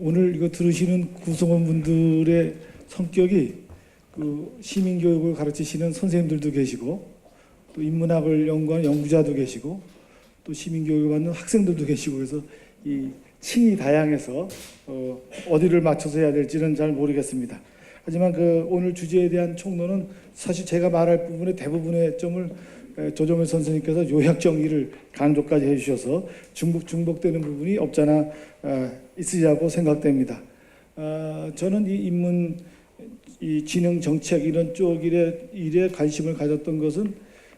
오늘 이거 들으시는 구성원분들의 성격이 그 시민교육을 가르치시는 선생님들도 계시고 또 인문학을 연구하는 연구자도 계시고 또 시민교육을 받는 학생들도 계시고 그래서 이 층이 다양해서 어디를 맞춰서 해야 될지는 잘 모르겠습니다. 하지만 그 오늘 주제에 대한 총론은 사실 제가 말할 부분의 대부분의 점을 조정일 선생님께서 요약 정리를 간접까지 해주셔서 중복되는 부분이 없잖아 있으리라고 생각됩니다. 저는 이 인문, 이 지능 정책 이런 쪽 일에 관심을 가졌던 것은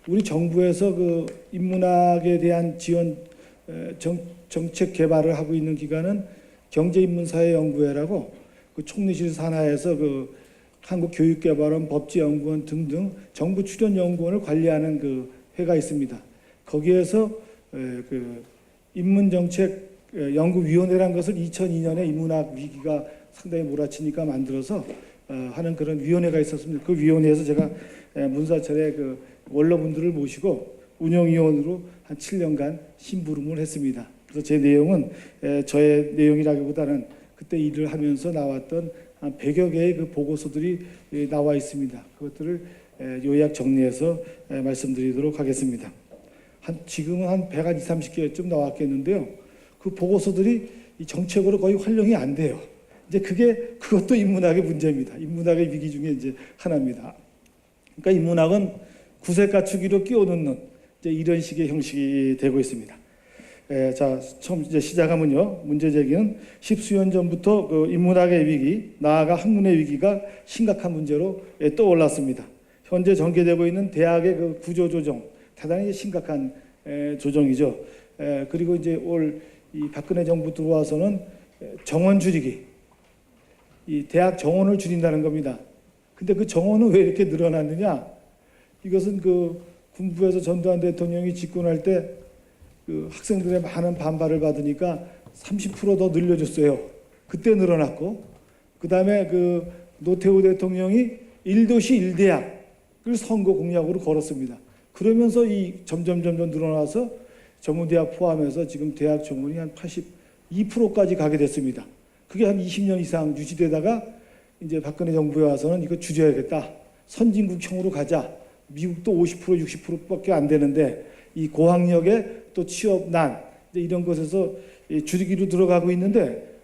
우리 정부에서 그 인문학에 대한 지원 정책 개발을 하고 있는 기관은 경제인문사회연구회라고 그 총리실 산하에서 그 한국교육개발원, 법제연구원 등등 정부 출연 연구원을 관리하는 그 회가 있습니다. 거기에서 그 인문정책 연구위원회라는 것을 2002년에 인문학 위기가 상당히 몰아치니까 만들어서 하는 그런 위원회가 있었습니다. 그 위원회에서 제가 문사철의 그 원로분들을 모시고 운영위원으로 한 7년간 심부름을 했습니다. 그래서 제 내용은 저의 내용이라기보다는 그때 일을 하면서 나왔던 한 100여 개의 그 보고서들이 나와 있습니다. 그것들을 요약 정리해서 말씀드리도록 하겠습니다. 지금은 한 120-30개쯤 나왔겠는데요. 그 보고서들이 이 정책으로 거의 활용이 안 돼요. 이제 그것도 인문학의 문제입니다. 인문학의 위기 중에 이제 하나입니다. 그러니까 인문학은 구색 갖추기로 끼워넣는 이제 이런 식의 형식이 되고 있습니다. 자, 처음 이제 시작하면요. 문제 제기는 십수년 전부터 그 인문학의 위기, 나아가 학문의 위기가 심각한 문제로 떠올랐습니다. 현재 전개되고 있는 대학의 그 구조 조정, 대단히 심각한 조정이죠. 그리고 이제 올 이 박근혜 정부 들어와서는 정원 줄이기, 이 대학 정원을 줄인다는 겁니다. 근데 그 정원은 왜 이렇게 늘어났느냐? 이것은 그 군부에서 전두환 대통령이 집권할 때 그 학생들의 많은 반발을 받으니까 30% 더 늘려줬어요. 그때 늘어났고, 그 다음에 그 노태우 대통령이 1도시 1대학을 선거 공약으로 걸었습니다. 그러면서 이 점점 늘어나서 전문대학 포함해서 지금 대학 정원이 한 82%까지 가게 됐습니다. 그게 한 20년 이상 유지되다가 이제 박근혜 정부에 와서는 이거 줄여야겠다. 선진국형으로 가자. 미국도 50% 60%밖에 안 되는데 이 고학력의 또 취업난 이런 것에서 줄이기로 들어가고 있는데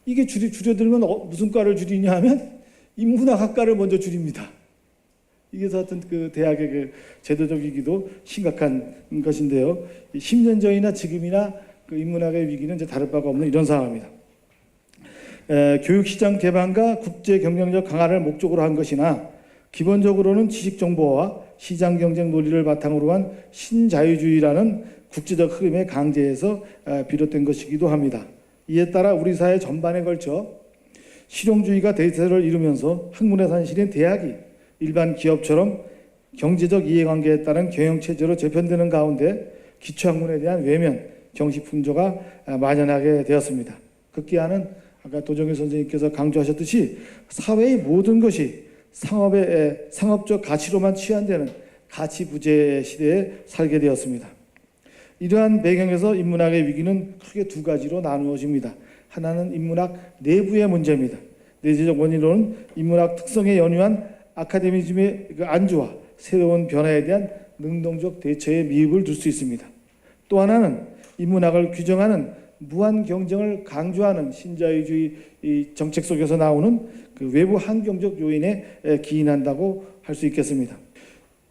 이게 줄여들면 무슨 과를 줄이냐 하면 인문학학과를 먼저 줄입니다. 이게 하여튼 그 대학의 그 제도적 위기도 심각한 것인데요. 10년 전이나 지금이나 그 인문학의 위기는 이제 다를 바가 없는 이런 상황입니다. 교육시장 개방과 국제 경쟁력 강화를 목적으로 한 것이나 기본적으로는 지식정보와 시장 경쟁 논리를 바탕으로 한 신자유주의라는 국제적 흐름의 강제에서 비롯된 것이기도 합니다. 이에 따라 우리 사회 전반에 걸쳐 실용주의가 대세를 이루면서 학문의 산실인 대학이 일반 기업처럼 경제적 이해관계에 따른 경영체제로 재편되는 가운데 기초학문에 대한 외면, 경시풍조가 만연하게 되었습니다. 급기야는 아까 도정일 선생님께서 강조하셨듯이 사회의 모든 것이 상업적 가치로만 치환되는 가치부재 시대에 살게 되었습니다. 이러한 배경에서 인문학의 위기는 크게 두 가지로 나누어집니다. 하나는 인문학 내부의 문제입니다. 내재적 원인으로는 인문학 특성에 연유한 아카데미즘의 그 안주와 새로운 변화에 대한 능동적 대처에 미흡을 둘 수 있습니다. 또 하나는 인문학을 규정하는 무한 경쟁을 강조하는 신자유주의 정책 속에서 나오는 그 외부 환경적 요인에 기인한다고 할 수 있겠습니다.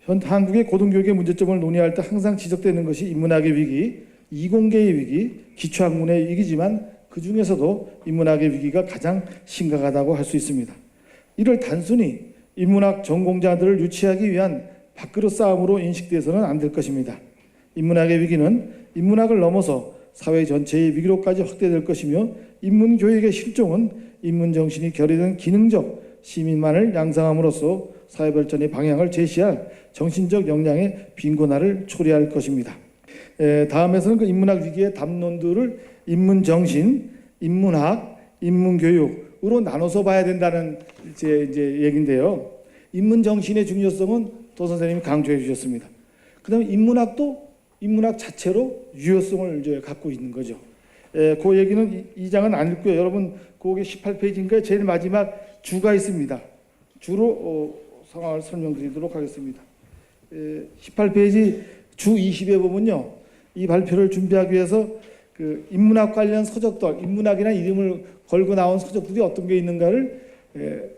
현 한국의 고등교육의 문제점을 논의할 때 항상 지적되는 것이 인문학의 위기, 이공계의 위기, 기초학문의 위기지만 그 중에서도 인문학의 위기가 가장 심각하다고 할 수 있습니다. 이를 단순히 인문학 전공자들을 유치하기 위한 밥그릇 싸움으로 인식돼서는 안 될 것입니다. 인문학의 위기는 인문학을 넘어서 사회 전체의 위기로까지 확대될 것이며 인문교육의 실종은 인문정신이 결여된 기능적 시민만을 양성함으로써 사회발전의 방향을 제시할 정신적 역량의 빈곤화를 초래할 것입니다. 다음에서는 그 인문학 위기의 담론들을 인문정신, 인문학, 인문교육으로 나눠서 봐야 된다는 이제 얘기인데요. 인문정신의 중요성은 도 선생님이 강조해 주셨습니다. 그 다음에 인문학도 인문학 자체로 유효성을 이제 갖고 있는 거죠. 그 얘기는 이 장은 안 읽고요. 여러분 거기 18페이지인가요? 제일 마지막 주가 있습니다. 주로 상황을 설명드리도록 하겠습니다. 18페이지 주 20에 보면요, 이 발표를 준비하기 위해서 그 인문학 관련 서적들, 인문학이나 이름을 걸고 나온 서적들이 어떤 게 있는가를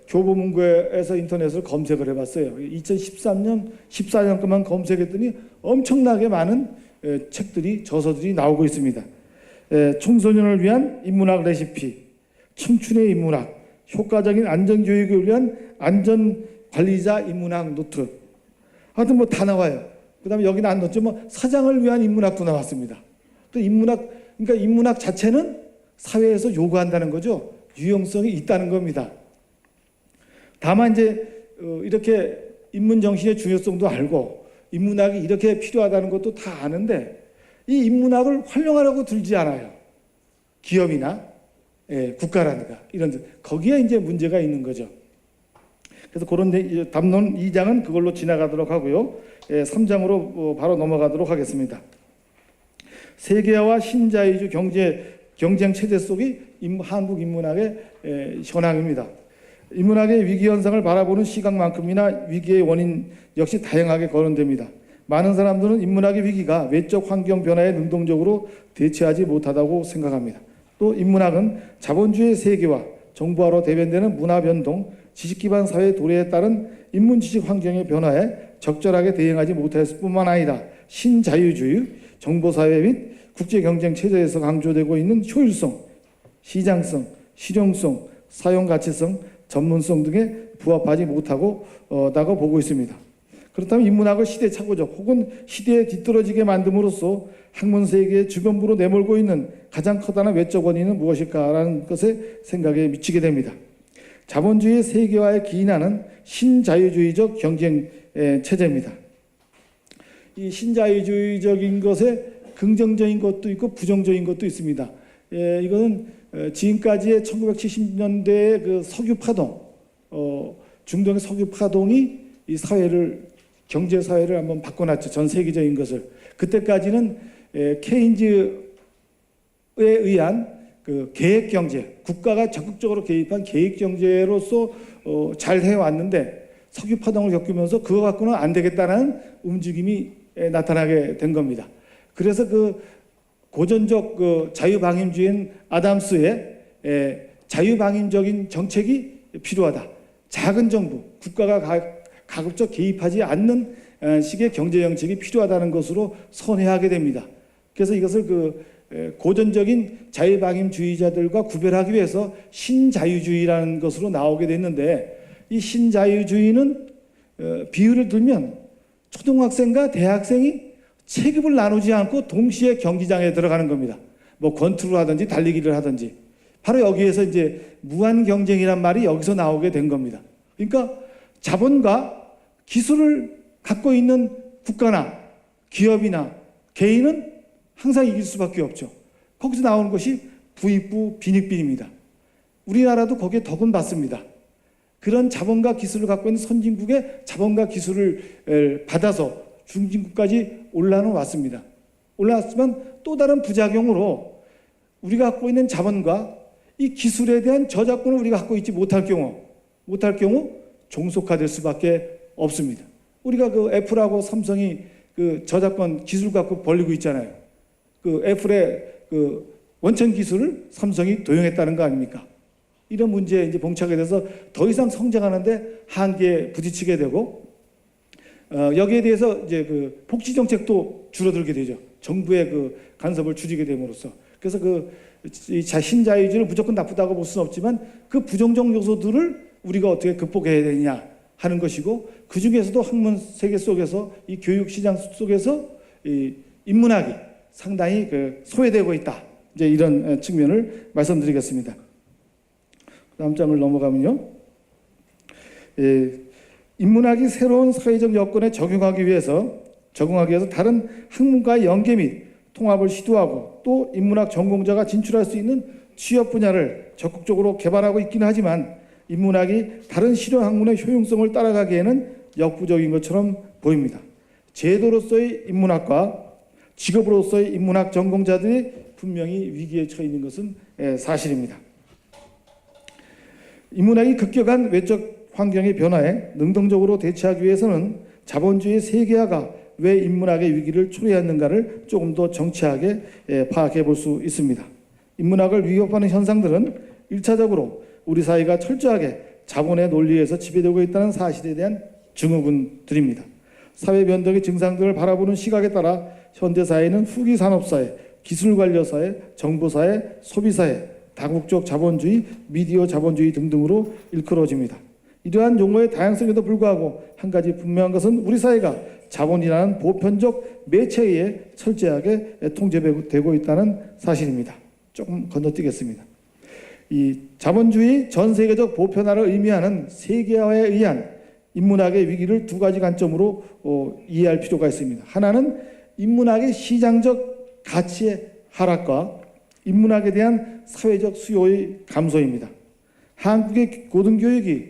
교보문고에서 인터넷으로 검색을 해봤어요. 2013년, 14년 동안 검색했더니 엄청나게 많은 책들이, 저서들이 나오고 있습니다. 청소년을 위한 인문학 레시피, 청춘의 인문학, 효과적인 안전교육을 위한 안전관리자 인문학 노트. 하여튼 뭐 다 나와요. 그 다음에 여기는 안 넣었지만 사장을 위한 인문학도 나왔습니다. 또 인문학, 그러니까 인문학 자체는 사회에서 요구한다는 거죠. 유용성이 있다는 겁니다. 다만 이제 이렇게 인문 정신의 중요성도 알고 인문학이 이렇게 필요하다는 것도 다 아는데 이 인문학을 활용하려고 들지 않아요. 기업이나 국가라든가 이런 데. 거기에 이제 문제가 있는 거죠. 그래서 그런 담론 2장은 그걸로 지나가도록 하고요. 3장으로 바로 넘어가도록 하겠습니다. 세계화와 신자유주의 경쟁 체제 속의 한국 인문학의 현황입니다. 인문학의 위기 현상을 바라보는 시각만큼이나 위기의 원인 역시 다양하게 거론됩니다. 많은 사람들은 인문학의 위기가 외적 환경 변화에 능동적으로 대처하지 못하다고 생각합니다. 또 인문학은 자본주의 세계화, 정보화로 대변되는 문화 변동, 지식 기반 사회 도래에 따른 인문 지식 환경의 변화에 적절하게 대응하지 못했을 뿐만 아니라 신자유주의, 정보사회 및 국제 경쟁 체제에서 강조되고 있는 효율성, 시장성, 실용성, 사용 가치성, 전문성 등에 부합하지 못하고 다고 보고 있습니다. 그렇다면 인문학을 시대착오적 혹은 시대에 뒤떨어지게 만듦으로써 학문 세계의 주변부로 내몰고 있는 가장 커다란 외적 원인은 무엇일까라는 것에 생각에 미치게 됩니다. 자본주의 세계화에 기인하는 신자유주의적 경쟁 체제입니다. 이 신자유주의적인 것에 긍정적인 것도 있고 부정적인 것도 있습니다. 이거는 지금까지의 1970년대의 그 석유 파동, 중동의 석유 파동이 이 사회를, 경제 사회를 한번 바꿔놨죠. 전 세계적인 것을. 그때까지는 케인즈에 의한 그 계획 경제, 국가가 적극적으로 개입한 계획 경제로서 잘 해왔는데 석유 파동을 겪으면서 그거 갖고는 안 되겠다는 움직임이 나타나게 된 겁니다. 그래서 그 고전적 그 자유방임주의인 아담스의 자유방임적인 정책이 필요하다. 작은 정부, 국가가 가급적 개입하지 않는 식의 경제 정책이 필요하다는 것으로 선회하게 됩니다. 그래서 이것을 그 고전적인 자유방임주의자들과 구별하기 위해서 신자유주의라는 것으로 나오게 됐는데, 이 신자유주의는 비유를 들면 초등학생과 대학생이 체급을 나누지 않고 동시에 경기장에 들어가는 겁니다. 뭐 권투를 하든지 달리기를 하든지. 바로 여기에서 이제 무한 경쟁이란 말이 여기서 나오게 된 겁니다. 그러니까 자본과 기술을 갖고 있는 국가나 기업이나 개인은 항상 이길 수밖에 없죠. 거기서 나오는 것이 부익부 빈익빈입니다. 우리나라도 거기에 덕은 받습니다. 그런 자본과 기술을 갖고 있는 선진국의 자본과 기술을 받아서 중진국까지 올라는 왔습니다. 올라왔지만 또 다른 부작용으로 우리가 갖고 있는 자본과 이 기술에 대한 저작권을 우리가 갖고 있지 못할 경우 종속화될 수밖에 없습니다. 우리가 그 애플하고 삼성이 그 저작권 기술 갖고 벌리고 있잖아요. 그 애플의 그 원천 기술을 삼성이 도용했다는 거 아닙니까? 이런 문제에 이제 봉착하게 돼서 더 이상 성장하는데 한계에 부딪히게 되고, 여기에 대해서 이제 그 복지 정책도 줄어들게 되죠. 정부의 그 간섭을 줄이게 됨으로써. 그래서 그 신자유주의를 무조건 나쁘다고 볼 수는 없지만 그 부정적 요소들을 우리가 어떻게 극복해야 되느냐 하는 것이고, 그 중에서도 학문 세계 속에서 이 교육 시장 속에서 이 인문학이 상당히 그 소외되고 있다. 이제 이런 측면을 말씀드리겠습니다. 다음 장을 넘어가면요. 인문학이 새로운 사회적 여건에 적용하기 위해서 다른 학문과의 연계 및 통합을 시도하고, 또 인문학 전공자가 진출할 수 있는 취업 분야를 적극적으로 개발하고 있기는 하지만 인문학이 다른 실용 학문의 효용성을 따라가기에는 역부족인 것처럼 보입니다. 제도로서의 인문학과 직업으로서의 인문학 전공자들이 분명히 위기에 처해 있는 것은 사실입니다. 인문학이 급격한 외적 환경의 변화에 능동적으로 대처하기 위해서는 자본주의 세계화가 왜 인문학의 위기를 초래했는가를 조금 더 정치하게 파악해 볼 수 있습니다. 인문학을 위협하는 현상들은 1차적으로 우리 사회가 철저하게 자본의 논리에서 지배되고 있다는 사실에 대한 증후군들입니다. 사회 변덕의 증상들을 바라보는 시각에 따라 현대사회는 후기 산업사회, 기술관료사회, 정보사회, 소비사회, 다국적 자본주의, 미디어 자본주의 등등으로 일컬어집니다. 이러한 용어의 다양성에도 불구하고 한 가지 분명한 것은 우리 사회가 자본이라는 보편적 매체에 의해 철저하게 통제되고 있다는 사실입니다. 조금 건너뛰겠습니다. 이 자본주의 전 세계적 보편화를 의미하는 세계화에 의한 인문학의 위기를 두 가지 관점으로 이해할 필요가 있습니다. 하나는 인문학의 시장적 가치의 하락과 인문학에 대한 사회적 수요의 감소입니다. 한국의 고등교육이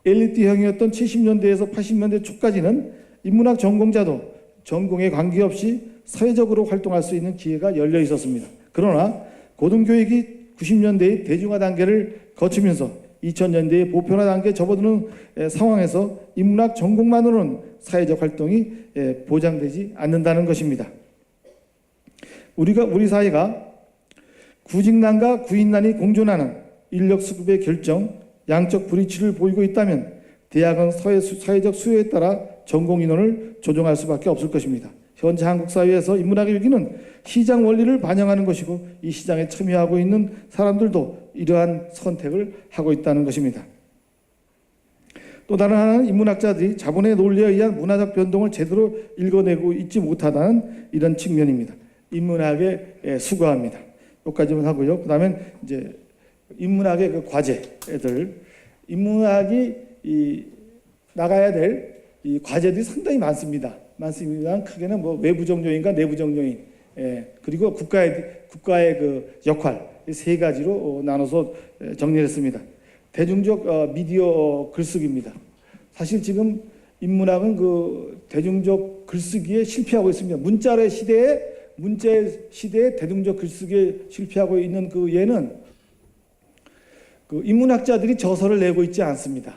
엘리트형이었던 70년대에서 80년대 초까지는 인문학 전공자도 전공에 관계없이 사회적으로 활동할 수 있는 기회가 열려 있었습니다. 그러나 고등교육이 90년대의 대중화 단계를 거치면서 2000년대의 보편화 단계에 접어드는 상황에서 인문학 전공만으로는 사회적 활동이 보장되지 않는다는 것입니다. 우리 사회가 구직난과 구인난이 공존하는 인력 수급의 결정, 양적 불이치를 보이고 있다면 대학은 사회적 수요에 따라 전공 인원을 조정할 수밖에 없을 것입니다. 현재 한국 사회에서 인문학의 위기는 시장 원리를 반영하는 것이고 이 시장에 참여하고 있는 사람들도 이러한 선택을 하고 있다는 것입니다. 또 다른 하나는 인문학자들이 자본의 논리에 의한 문화적 변동을 제대로 읽어내고 있지 못하다는 이런 측면입니다. 인문학에 수고합니다. 여기까지만 하고요. 그 다음에 이제 인문학의 그 과제들, 인문학이 나가야 될 이 과제들이 상당히 많습니다. 크게는 뭐 외부적 요인과 내부적 요인, 그리고 국가의 그 역할, 이 세 가지로 나눠서 정리했습니다. 대중적 미디어 글쓰기입니다. 사실 지금 인문학은 그 대중적 글쓰기에 실패하고 있습니다. 문자의 시대에 대중적 글쓰기에 실패하고 있는 그 예는 그 인문학자들이 저서를 내고 있지 않습니다.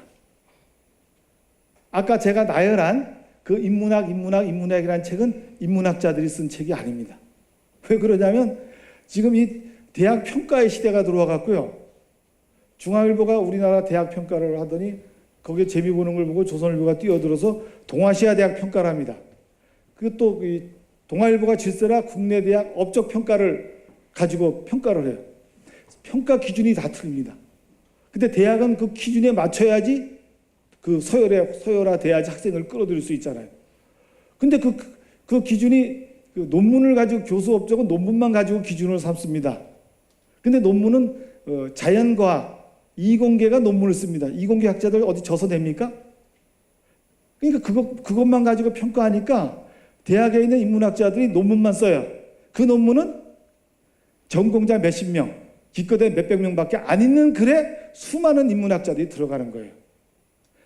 아까 제가 나열한 그 인문학이라는 책은 인문학자들이 쓴 책이 아닙니다. 왜 그러냐면 지금 이 대학 평가의 시대가 들어와 갖고요. 중앙일보가 우리나라 대학 평가를 하더니 거기에 재미 보는 걸 보고 조선일보가 뛰어들어서 동아시아 대학 평가를 합니다. 그것도 동아일보가 질세라 국내 대학 업적 평가를 가지고 평가를 해요. 평가 기준이 다 틀립니다. 근데 대학은 그 기준에 맞춰야지 그 서열화돼야지 학생을 끌어들일 수 있잖아요. 근데 그 기준이 그 논문을 가지고 교수 업적은 논문만 가지고 기준을 삼습니다. 근데 논문은 자연과학, 이공계가 논문을 씁니다. 이공계 학자들 어디 저서 냅니까? 그러니까 그것만 가지고 평가하니까 대학에 있는 인문학자들이 논문만 써요. 그 논문은 전공자 몇십 명, 기껏해 몇백 명밖에 안 있는 글에 수많은 인문학자들이 들어가는 거예요.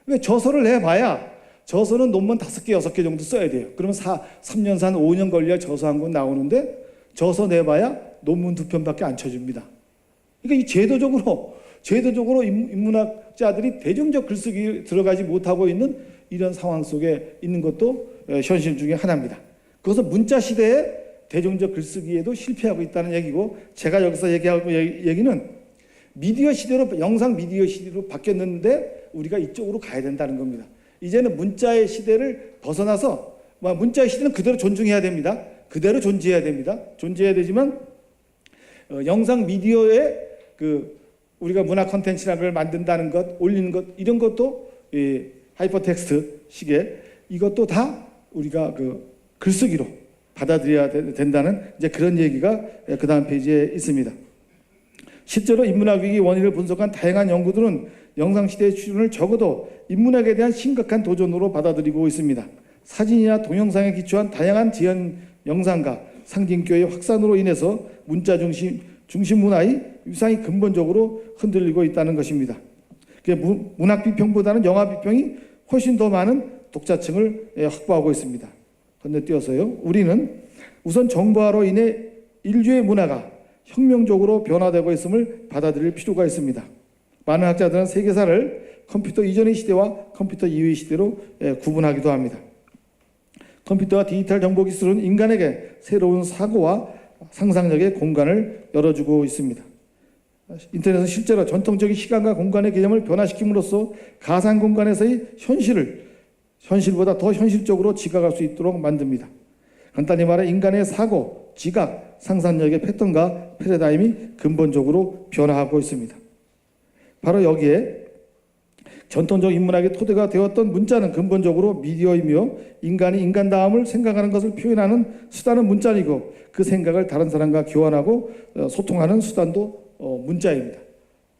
왜 저서를 내봐야 저서는 논문 5개, 6개 정도 써야 돼요. 그러면 3년, 5년 걸려야 저서 한 권 나오는데 저서 내봐야 논문 2편밖에 안 쳐줍니다. 그러니까 이 제도적으로 인문학자들이 대중적 글쓰기 들어가지 못하고 있는 이런 상황 속에 있는 것도 현실 중에 하나입니다. 그것은 문자 시대에 대중적 글쓰기에도 실패하고 있다는 얘기고, 제가 여기서 얘기하고 얘기는 미디어 시대로, 영상 미디어 시대로 바뀌었는데 우리가 이쪽으로 가야 된다는 겁니다. 이제는 문자의 시대를 벗어나서, 문자의 시대는 그대로 존중해야 됩니다. 그대로 존재해야 됩니다. 존재해야 되지만 영상 미디어에 우리가 문화 콘텐츠라는 걸 만든다는 것, 올리는 것, 이런 것도 하이퍼텍스트 시계, 이것도 다 우리가 글쓰기로 받아들여야 된다는 이제 그런 얘기가 그 다음 페이지에 있습니다. 실제로 인문학 위기 원인을 분석한 다양한 연구들은 영상시대의 출현을 적어도 인문학에 대한 심각한 도전으로 받아들이고 있습니다. 사진이나 동영상에 기초한 다양한 재현 영상과 상징교의 확산으로 인해서 문자 중심 문화의 위상이 근본적으로 흔들리고 있다는 것입니다. 문학 비평보다는 영화 비평이 훨씬 더 많은 독자층을 확보하고 있습니다. 건너뛰어서요. 우리는 우선 정보화로 인해 인류의 문화가 혁명적으로 변화되고 있음을 받아들일 필요가 있습니다. 많은 학자들은 세계사를 컴퓨터 이전의 시대와 컴퓨터 이후의 시대로 구분하기도 합니다. 컴퓨터와 디지털 정보 기술은 인간에게 새로운 사고와 상상력의 공간을 열어주고 있습니다. 인터넷은 실제로 전통적인 시간과 공간의 개념을 변화시킴으로써 가상 공간에서의 현실보다 더 현실적으로 지각할 수 있도록 만듭니다. 간단히 말해 인간의 사고, 지각, 상상력의 패턴과 패러다임이 근본적으로 변화하고 있습니다. 바로 여기에 전통적 인문학의 토대가 되었던 문자는 근본적으로 미디어이며 인간이 인간다움을 생각하는 것을 표현하는 수단은 문자이고 그 생각을 다른 사람과 교환하고 소통하는 수단도 문자입니다.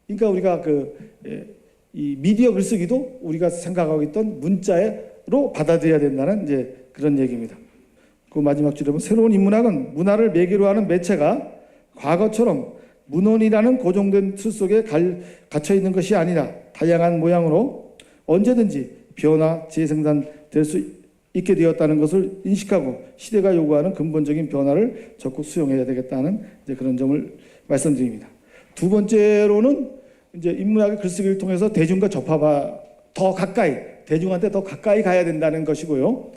그러니까 우리가 이 미디어 글쓰기도 우리가 생각하고 있던 문자로 받아들여야 된다는 이제 그런 얘기입니다. 그 마지막 줄에 보면 새로운 인문학은 문화를 매개로 하는 매체가 과거처럼 문헌이라는 고정된 틀 속에 갇혀 있는 것이 아니라 다양한 모양으로 언제든지 변화, 재생산될 수 있게 되었다는 것을 인식하고 시대가 요구하는 근본적인 변화를 적극 수용해야 되겠다는 이제 그런 점을 말씀드립니다. 두 번째로는 이제 인문학의 글쓰기를 통해서 대중과 접합하 더 가까이, 대중한테 더 가까이 가야 된다는 것이고요.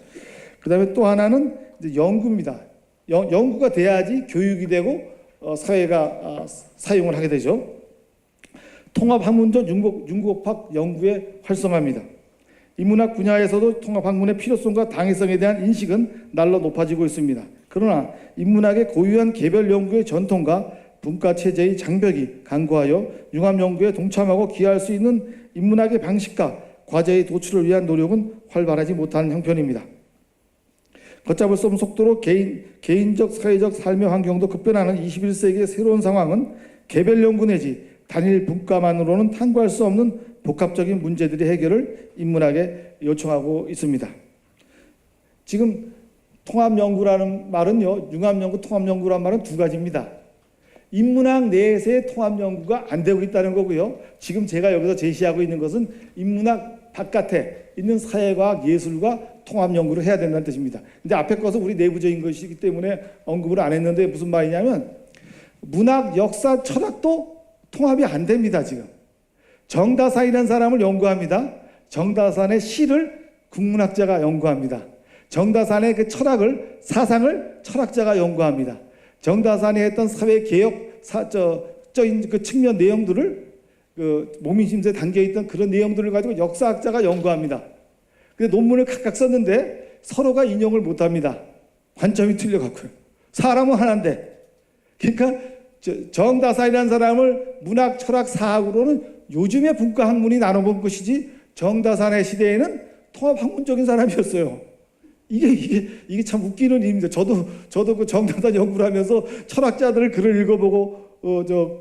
그 다음에 또 하나는 이제 연구입니다. 연구가 돼야지 교육이 되고 사회가 사용을 하게 되죠. 통합학문적 융복학 연구의 활성화입니다. 인문학 분야에서도 통합학문의 필요성과 당위성에 대한 인식은 날로 높아지고 있습니다. 그러나 인문학의 고유한 개별 연구의 전통과 분과 체제의 장벽이 간과하여 융합 연구에 동참하고 기여할 수 있는 인문학의 방식과 과제의 도출을 위한 노력은 활발하지 못한 형편입니다. 걷잡을 수 없는 속도로 개인적, 사회적 삶의 환경도 급변하는 21세기의 새로운 상황은 개별 연구 내지 단일 분과만으로는 탐구할 수 없는 복합적인 문제들의 해결을 인문학에 요청하고 있습니다. 지금 통합연구라는 말은요, 융합연구, 통합연구라는 말은 두 가지입니다. 인문학 내에서의 통합연구가 안 되고 있다는 거고요. 지금 제가 여기서 제시하고 있는 것은 인문학 바깥에 있는 사회과학, 예술과 통합연구를 해야 된다는 뜻입니다. 근데 앞에 것은 우리 내부적인 것이기 때문에 언급을 안 했는데 무슨 말이냐면 문학, 역사, 철학도 통합이 안 됩니다. 지금 정다산이라는 사람을 연구합니다. 정다산의 시를 국문학자가 연구합니다. 정다산의 그 철학을, 사상을 철학자가 연구합니다. 정다산이 했던 사회개혁 그 측면 내용들을 모민심세에 담겨있던 그런 내용들을 가지고 역사학자가 연구합니다. 근데 논문을 각각 썼는데 서로가 인용을 못합니다. 관점이 틀려갖고요. 사람은 하나인데. 그러니까 정다산이라는 사람을 문학, 철학, 사학으로는 요즘의 분과학문이 나눠본 것이지 정다산의 시대에는 통합학문적인 사람이었어요. 이게 참 웃기는 일입니다. 저도 그 정다산 연구를 하면서 철학자들의 글을 읽어보고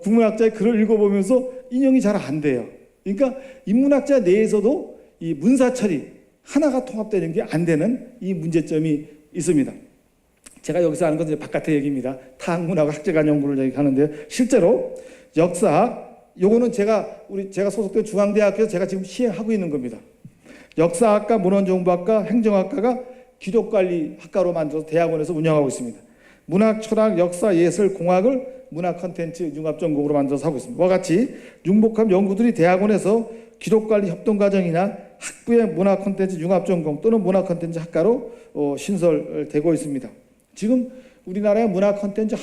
국문학자의 글을 읽어보면서 인용이 잘 안 돼요. 그러니까 인문학자 내에서도 이 문사철이 하나가 통합되는 게 안 되는 이 문제점이 있습니다. 제가 여기서 하는 건 이제 바깥의 얘기입니다. 타학문하고 학제간 연구를 얘기하는데요. 실제로 역사학, 요거는 제가 소속된 중앙대학교에서 제가 지금 시행하고 있는 겁니다. 역사학과, 문헌정보학과, 행정학과가 기록관리학과로 만들어서 대학원에서 운영하고 있습니다. 문학, 철학, 역사, 예술, 공학을 문학 콘텐츠 융합전공으로 만들어서 하고 있습니다. 이와 같이 융복합 연구들이 대학원에서 기록관리 협동과정이나 학부의 문학 콘텐츠 융합전공 또는 문학 콘텐츠 학과로 신설되고 있습니다. 지금 우리나라의 문학 콘텐츠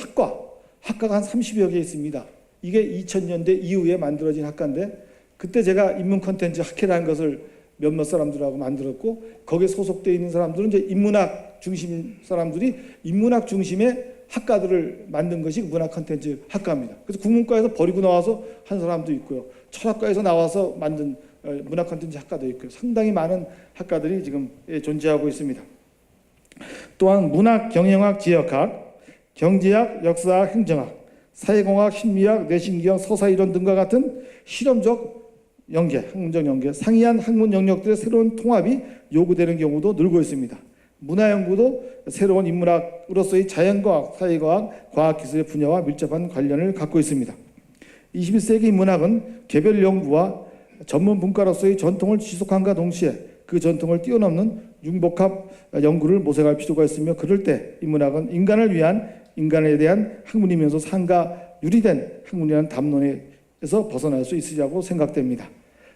학과가 한 30여 개 있습니다. 이게 2000년대 이후에 만들어진 학과인데 그때 제가 인문 콘텐츠 학회라는 것을 몇몇 사람들하고 만들었고 거기에 소속되어 있는 사람들은 이제 인문학 중심 사람들이 인문학 중심의 학과들을 만든 것이 문학 콘텐츠 학과입니다. 그래서 국문과에서 버리고 나와서 한 사람도 있고요. 철학과에서 나와서 만든 문학 콘텐츠 학과도 있고요. 상당히 많은 학과들이 지금 존재하고 있습니다. 또한 문학, 경영학, 지역학, 경제학, 역사학, 행정학, 사회공학, 심리학, 뇌신기형, 서사이론 등과 같은 실험적 연계, 학문적 연계, 상이한 학문 영역들의 새로운 통합이 요구되는 경우도 늘고 있습니다. 문화연구도 새로운 인문학으로서의 자연과학, 사회과학, 과학기술의 분야와 밀접한 관련을 갖고 있습니다. 21세기 인문학은 개별 연구와 전문 분과로서의 전통을 지속함과 동시에 그 전통을 뛰어넘는 융복합 연구를 모색할 필요가 있으며 그럴 때 인문학은 인간에 대한 학문이면서 상가 유리된 학문이라는 담론에서 벗어날 수 있으리라고 생각됩니다.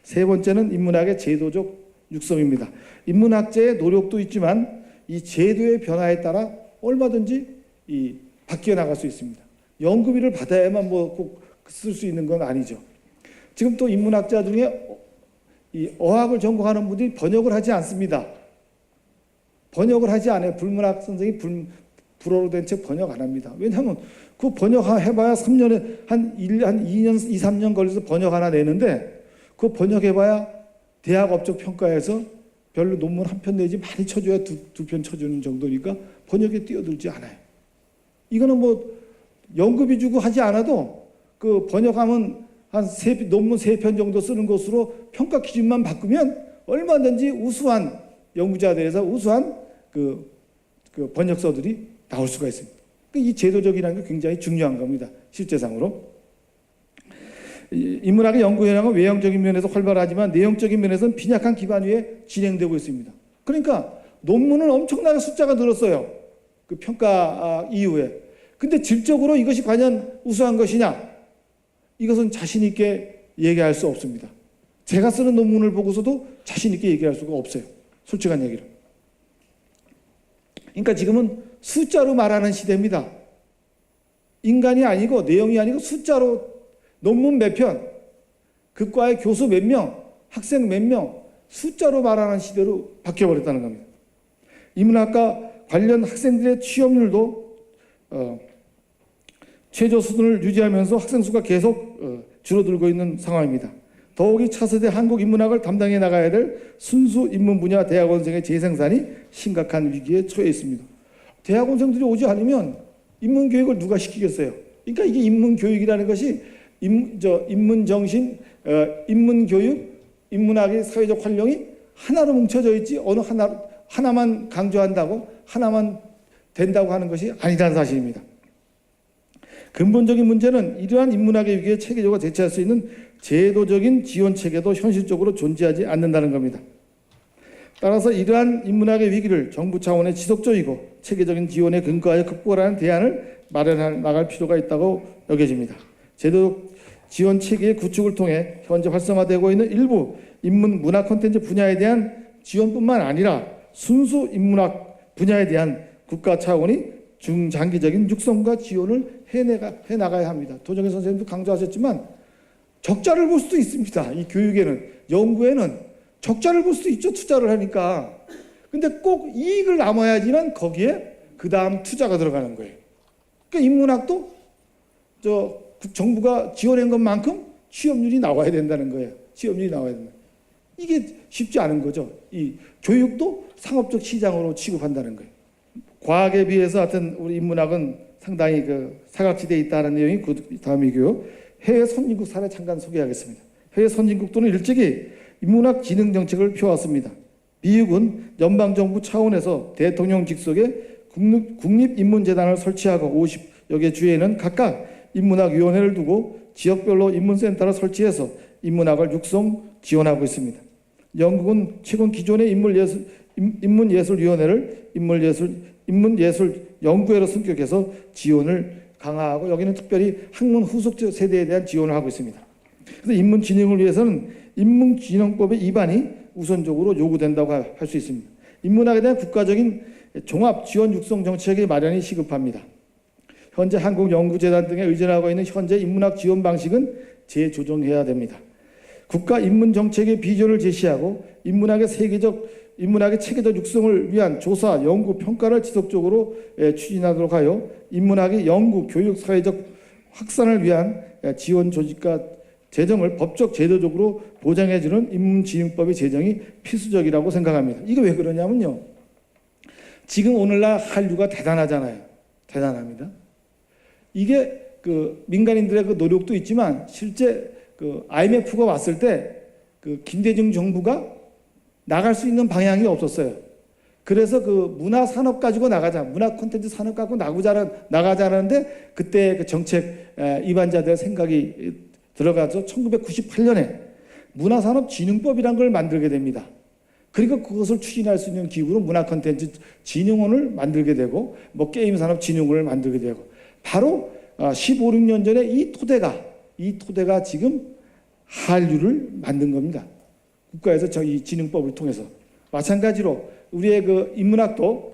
세 번째는 인문학의 제도적 육성입니다. 인문학자의 노력도 있지만 이 제도의 변화에 따라 얼마든지 바뀌어 나갈 수 있습니다. 연구비를 받아야만 뭐 꼭 쓸 수 있는 건 아니죠. 지금 또 인문학자 중에 이 어학을 전공하는 분들이 번역을 하지 않습니다. 번역을 하지 않아요. 불문학 선생이 불어로 된 책 번역 안 합니다. 왜냐하면 그 번역해봐야 3년에 한 2년, 2, 3년 걸려서 번역 하나 내는데 그 번역해봐야 대학 업적 평가에서 별로 논문 한 편 내지 많이 쳐줘야 두 편 쳐주는 정도니까 번역에 뛰어들지 않아요. 이거는 뭐 연구비 주고 하지 않아도 그 번역하면 한 논문 3편 정도 쓰는 것으로 평가 기준만 바꾸면 얼마든지 우수한 연구자들에서 우수한 그 번역서들이 나올 수가 있습니다. 이 제도적이라는 게 굉장히 중요한 겁니다. 실제상으로. 인문학의 연구 현황은 외형적인 면에서 활발하지만 내용적인 면에서는 빈약한 기반 위에 진행되고 있습니다. 그러니까 논문은 엄청나게 숫자가 늘었어요. 그 평가 이후에. 근데 질적으로 이것이 과연 우수한 것이냐? 이것은 자신 있게 얘기할 수 없습니다. 제가 쓰는 논문을 보고서도 자신 있게 얘기할 수가 없어요. 솔직한 얘기를. 그러니까 지금은 숫자로 말하는 시대입니다. 인간이 아니고 내용이 아니고 숫자로 논문 몇 편, 그 과의 교수 몇 명, 학생 몇 명, 숫자로 말하는 시대로 바뀌어버렸다는 겁니다. 인문학과 관련 학생들의 취업률도 최저 수준을 유지하면서 학생 수가 계속 줄어들고 있는 상황입니다. 더욱이 차세대 한국 인문학을 담당해 나가야 될 순수 인문 분야 대학원생의 재생산이 심각한 위기에 처해 있습니다. 대학원생들이 오지 않으면 인문 교육을 누가 시키겠어요? 그러니까 이게 인문 교육이라는 것이 인문 정신, 인문 교육, 인문학의 사회적 활용이 하나로 뭉쳐져 있지 어느 하나만 강조한다고 하나만 된다고 하는 것이 아니라는 사실입니다. 근본적인 문제는 이러한 인문학의 위기에 체계적으로 대처할 수 있는 제도적인 지원 체계도 현실적으로 존재하지 않는다는 겁니다. 따라서 이러한 인문학의 위기를 정부 차원의 지속적이고 체계적인 지원에 근거하여 극복하는 대안을 마련해 나갈 필요가 있다고 여겨집니다. 제도적 지원 체계의 구축을 통해 현재 활성화되고 있는 일부 인문 문학 콘텐츠 분야에 대한 지원뿐만 아니라 순수 인문학 분야에 대한 국가 차원의 중장기적인 육성과 지원을 해나가야 합니다. 도정현 선생님도 강조하셨지만 적자를 볼 수도 있습니다. 이 교육에는, 연구에는 적자를 볼 수도 있죠. 투자를 하니까. 근데 꼭 이익을 남아야지만 거기에 그 다음 투자가 들어가는 거예요. 그러니까 인문학도 정부가 지원한 것만큼 취업률이 나와야 된다는 거예요. 취업률이 나와야 된다. 이게 쉽지 않은 거죠. 이 교육도 상업적 시장으로 취급한다는 거예요. 과학에 비해서 하여튼 우리 인문학은 상당히 사각지대에 있다는 내용이 다음이고요. 해외 선진국 사례 잠깐 소개하겠습니다. 해외 선진국들은 일찍이 인문학 진흥 정책을 펴왔습니다. 미국은 연방정부 차원에서 대통령 직속에 국립인문재단을 설치하고 50여 개 주에는 각각 인문학위원회를 두고 지역별로 인문센터를 설치해서 인문학을 육성 지원하고 있습니다. 영국은 최근 기존의 인문예술위원회를 인문예술 연구회로 승격해서 지원을 강화하고 여기는 특별히 학문 후속 세대에 대한 지원을 하고 있습니다. 그래서 인문 진흥을 위해서는 인문진흥법의 입안이 우선적으로 요구된다고 할 수 있습니다. 인문학에 대한 국가적인 종합 지원 육성 정책의 마련이 시급합니다. 현재 한국연구재단 등에 의존하고 있는 현재 인문학 지원 방식은 재조정해야 됩니다. 국가 인문 정책의 비전을 제시하고 인문학의 체계적 육성을 위한 조사, 연구, 평가를 지속적으로 추진하도록 하여 인문학의 연구, 교육, 사회적 확산을 위한 지원 조직과 재정을 법적 제도적으로 보장해주는 인문진흥법의 제정이 필수적이라고 생각합니다. 이게 왜 그러냐면요. 지금 오늘날 한류가 대단하잖아요. 대단합니다. 이게 민간인들의 노력도 있지만 실제 IMF가 왔을 때 김대중 정부가 나갈 수 있는 방향이 없었어요. 그래서 문화 산업 가지고 문화 콘텐츠 산업 가지고 나가자는데 그때 정책 입안자들의 생각이 들어가서 1998년에 문화산업진흥법이라는 걸 만들게 됩니다. 그러니까 그것을 추진할 수 있는 기구로 문화콘텐츠 진흥원을 만들게 되고 뭐 게임산업진흥원을 만들게 되고 바로 15, 16년 전에 이 토대가 지금 한류를 만든 겁니다. 국가에서 저희 진흥법을 통해서. 마찬가지로 우리의 그 인문학도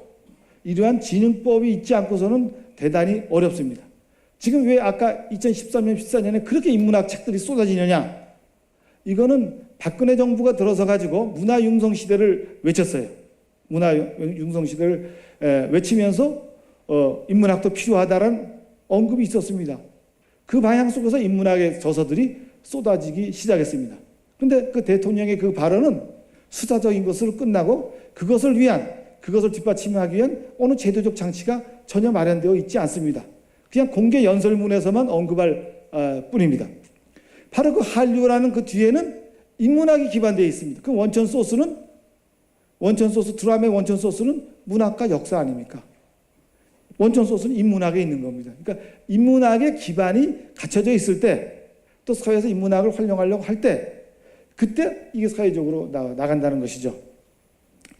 이러한 진흥법이 있지 않고서는 대단히 어렵습니다. 지금 왜 아까 2013년, 14년에 그렇게 인문학 책들이 쏟아지느냐? 이거는 박근혜 정부가 들어서 가지고 문화융성 시대를 외쳤어요. 문화융성 시대를 외치면서 인문학도 필요하다는 언급이 있었습니다. 그 방향 속에서 인문학의 저서들이 쏟아지기 시작했습니다. 그런데 그 대통령의 그 발언은 수사적인 것으로 끝나고 그것을 뒷받침하기 위한 어느 제도적 장치가 전혀 마련되어 있지 않습니다. 그냥 공개 연설문에서만 언급할 뿐입니다. 바로 그 한류라는 그 뒤에는 인문학이 기반되어 있습니다. 그 드라마의 원천 소스는 문학과 역사 아닙니까? 원천 소스는 인문학에 있는 겁니다. 그러니까 인문학의 기반이 갖춰져 있을 때 또 사회에서 인문학을 활용하려고 할 때 그때 이게 사회적으로 나간다는 것이죠.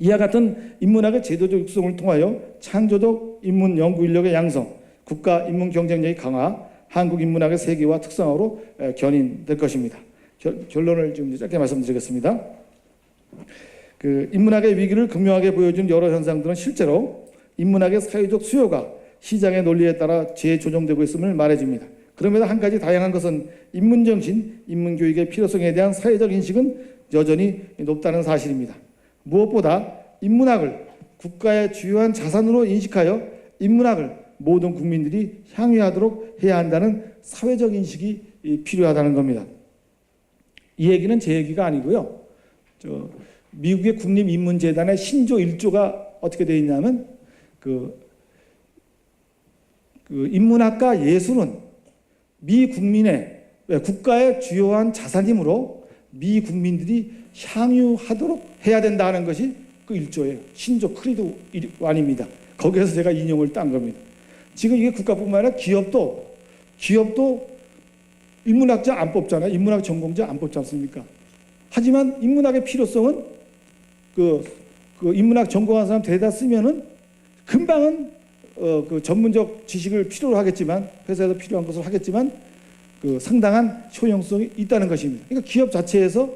이와 같은 인문학의 제도적 육성을 통하여 창조적 인문 연구 인력의 양성, 국가 인문 경쟁력의 강화, 한국 인문학의 세계화 특성화로 견인될 것입니다. 결론을 좀 짧게 말씀드리겠습니다. 그 인문학의 위기를 극명하게 보여준 여러 현상들은 실제로 인문학의 사회적 수요가 시장의 논리에 따라 재조정되고 있음을 말해줍니다. 그럼에도 한 가지 다양한 것은 인문정신, 인문교육의 필요성에 대한 사회적 인식은 여전히 높다는 사실입니다. 무엇보다 인문학을 국가의 주요한 자산으로 인식하여 인문학을 모든 국민들이 향유하도록 해야 한다는 사회적 인식이 필요하다는 겁니다. 이 얘기는 제 얘기가 아니고요. 미국의 국립인문재단의 신조 1조가 어떻게 되어 있냐면 그 인문학과 예술은 미 국민의 국가의 주요한 자산이므로 미 국민들이 향유하도록 해야 된다는 것이 그 1조예요. 신조 크리도 1입니다. 거기에서 제가 인용을 딴 겁니다. 지금 이게 국가뿐만 아니라 기업도 인문학자 안 뽑잖아요. 인문학 전공자 안 뽑지 않습니까? 하지만 인문학의 필요성은 그 인문학 전공한 사람 데려다 쓰면은 금방은 그 전문적 지식을 필요로 하겠지만 회사에서 필요한 것을 하겠지만 그 상당한 효용성이 있다는 것입니다. 그러니까 기업 자체에서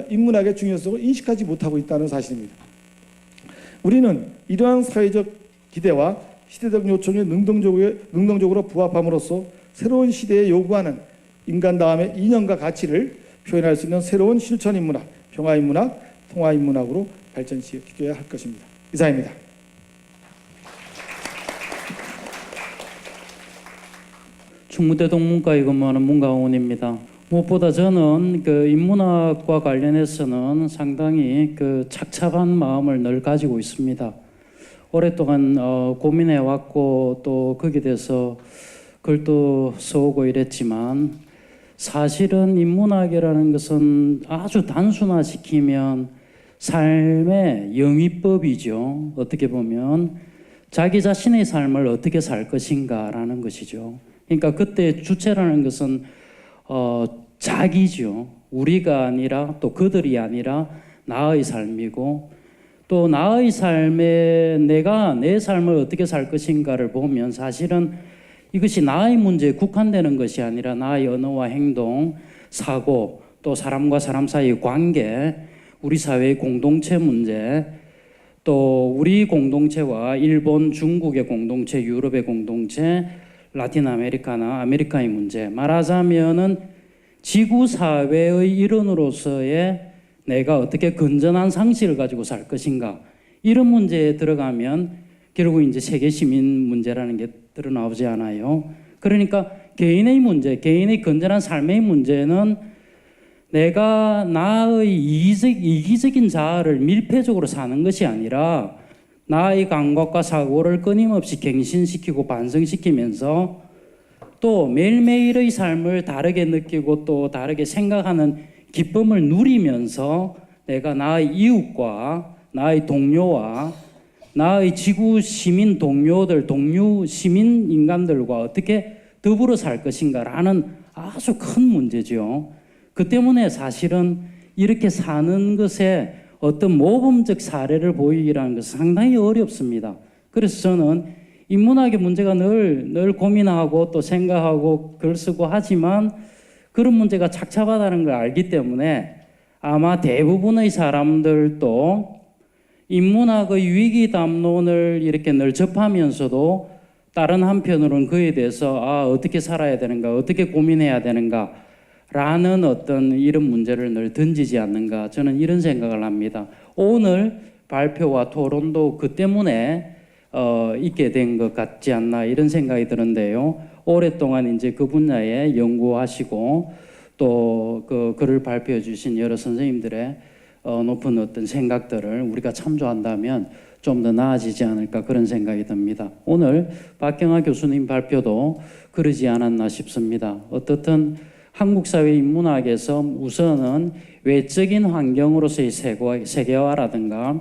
인문학의 중요성을 인식하지 못하고 있다는 사실입니다. 우리는 이러한 사회적 기대와 시대적 요청에 능동적으로 부합함으로써 새로운 시대에 요구하는 인간다움의 이념과 가치를 표현할 수 있는 새로운 실천인문학, 평화인문학, 통화인문학으로 발전시켜야 할 것입니다. 이상입니다. 충무대 동문과에 근무하는 문강원입니다. 무엇보다 저는 그 인문학과 관련해서는 상당히 그 착잡한 마음을 늘 가지고 있습니다. 오랫동안 고민해 왔고 또 거기에 대해서 글도 써오고 이랬지만 사실은 인문학이라는 것은 아주 단순화시키면 삶의 영위법이죠. 어떻게 보면 자기 자신의 삶을 어떻게 살 것인가라는 것이죠. 그러니까 그때 주체라는 것은 자기죠. 우리가 아니라 또 그들이 아니라 나의 삶이고 또 나의 삶에 내가 내 삶을 어떻게 살 것인가를 보면 사실은 이것이 나의 문제에 국한되는 것이 아니라 나의 언어와 행동, 사고, 또 사람과 사람 사이의 관계, 우리 사회의 공동체 문제, 또 우리 공동체와 일본, 중국의 공동체, 유럽의 공동체, 라틴 아메리카나 아메리카의 문제, 말하자면은 지구 사회의 일원으로서의 내가 어떻게 건전한 상식을 가지고 살 것인가, 이런 문제에 들어가면 결국 이제 세계 시민 문제라는 게 드러나오지 않아요. 그러니까 개인의 문제, 개인의 건전한 삶의 문제는 내가 나의 이기적인 자아를 밀폐적으로 사는 것이 아니라 나의 감각과 사고를 끊임없이 갱신시키고 반성시키면서 또 매일매일의 삶을 다르게 느끼고 또 다르게 생각하는 기쁨을 누리면서 내가 나의 이웃과 나의 동료와 나의 지구 시민 동료들, 동료 시민 인간들과 어떻게 더불어 살 것인가라는 아주 큰 문제죠. 그 때문에 사실은 이렇게 사는 것에 어떤 모범적 사례를 보이기라는 것은 상당히 어렵습니다. 그래서 저는 인문학의 문제가 늘 고민하고 또 생각하고 글 쓰고 하지만 그런 문제가 착잡하다는 걸 알기 때문에 아마 대부분의 사람들도 인문학의 위기 담론을 이렇게 늘 접하면서도 다른 한편으로는 그에 대해서 어떻게 살아야 되는가, 어떻게 고민해야 되는가 라는 어떤 이런 문제를 늘 던지지 않는가, 저는 이런 생각을 합니다. 오늘 발표와 토론도 그 때문에 있게 된 것 같지 않나 이런 생각이 드는데요. 오랫동안 이제 그 분야에 연구하시고 또 그 글을 발표해 주신 여러 선생님들의 높은 어떤 생각들을 우리가 참조한다면 좀 더 나아지지 않을까 그런 생각이 듭니다. 오늘 박경하 교수님 발표도 그러지 않았나 싶습니다. 어떻든 한국 사회 인문학에서 우선은 외적인 환경으로서의 세계화라든가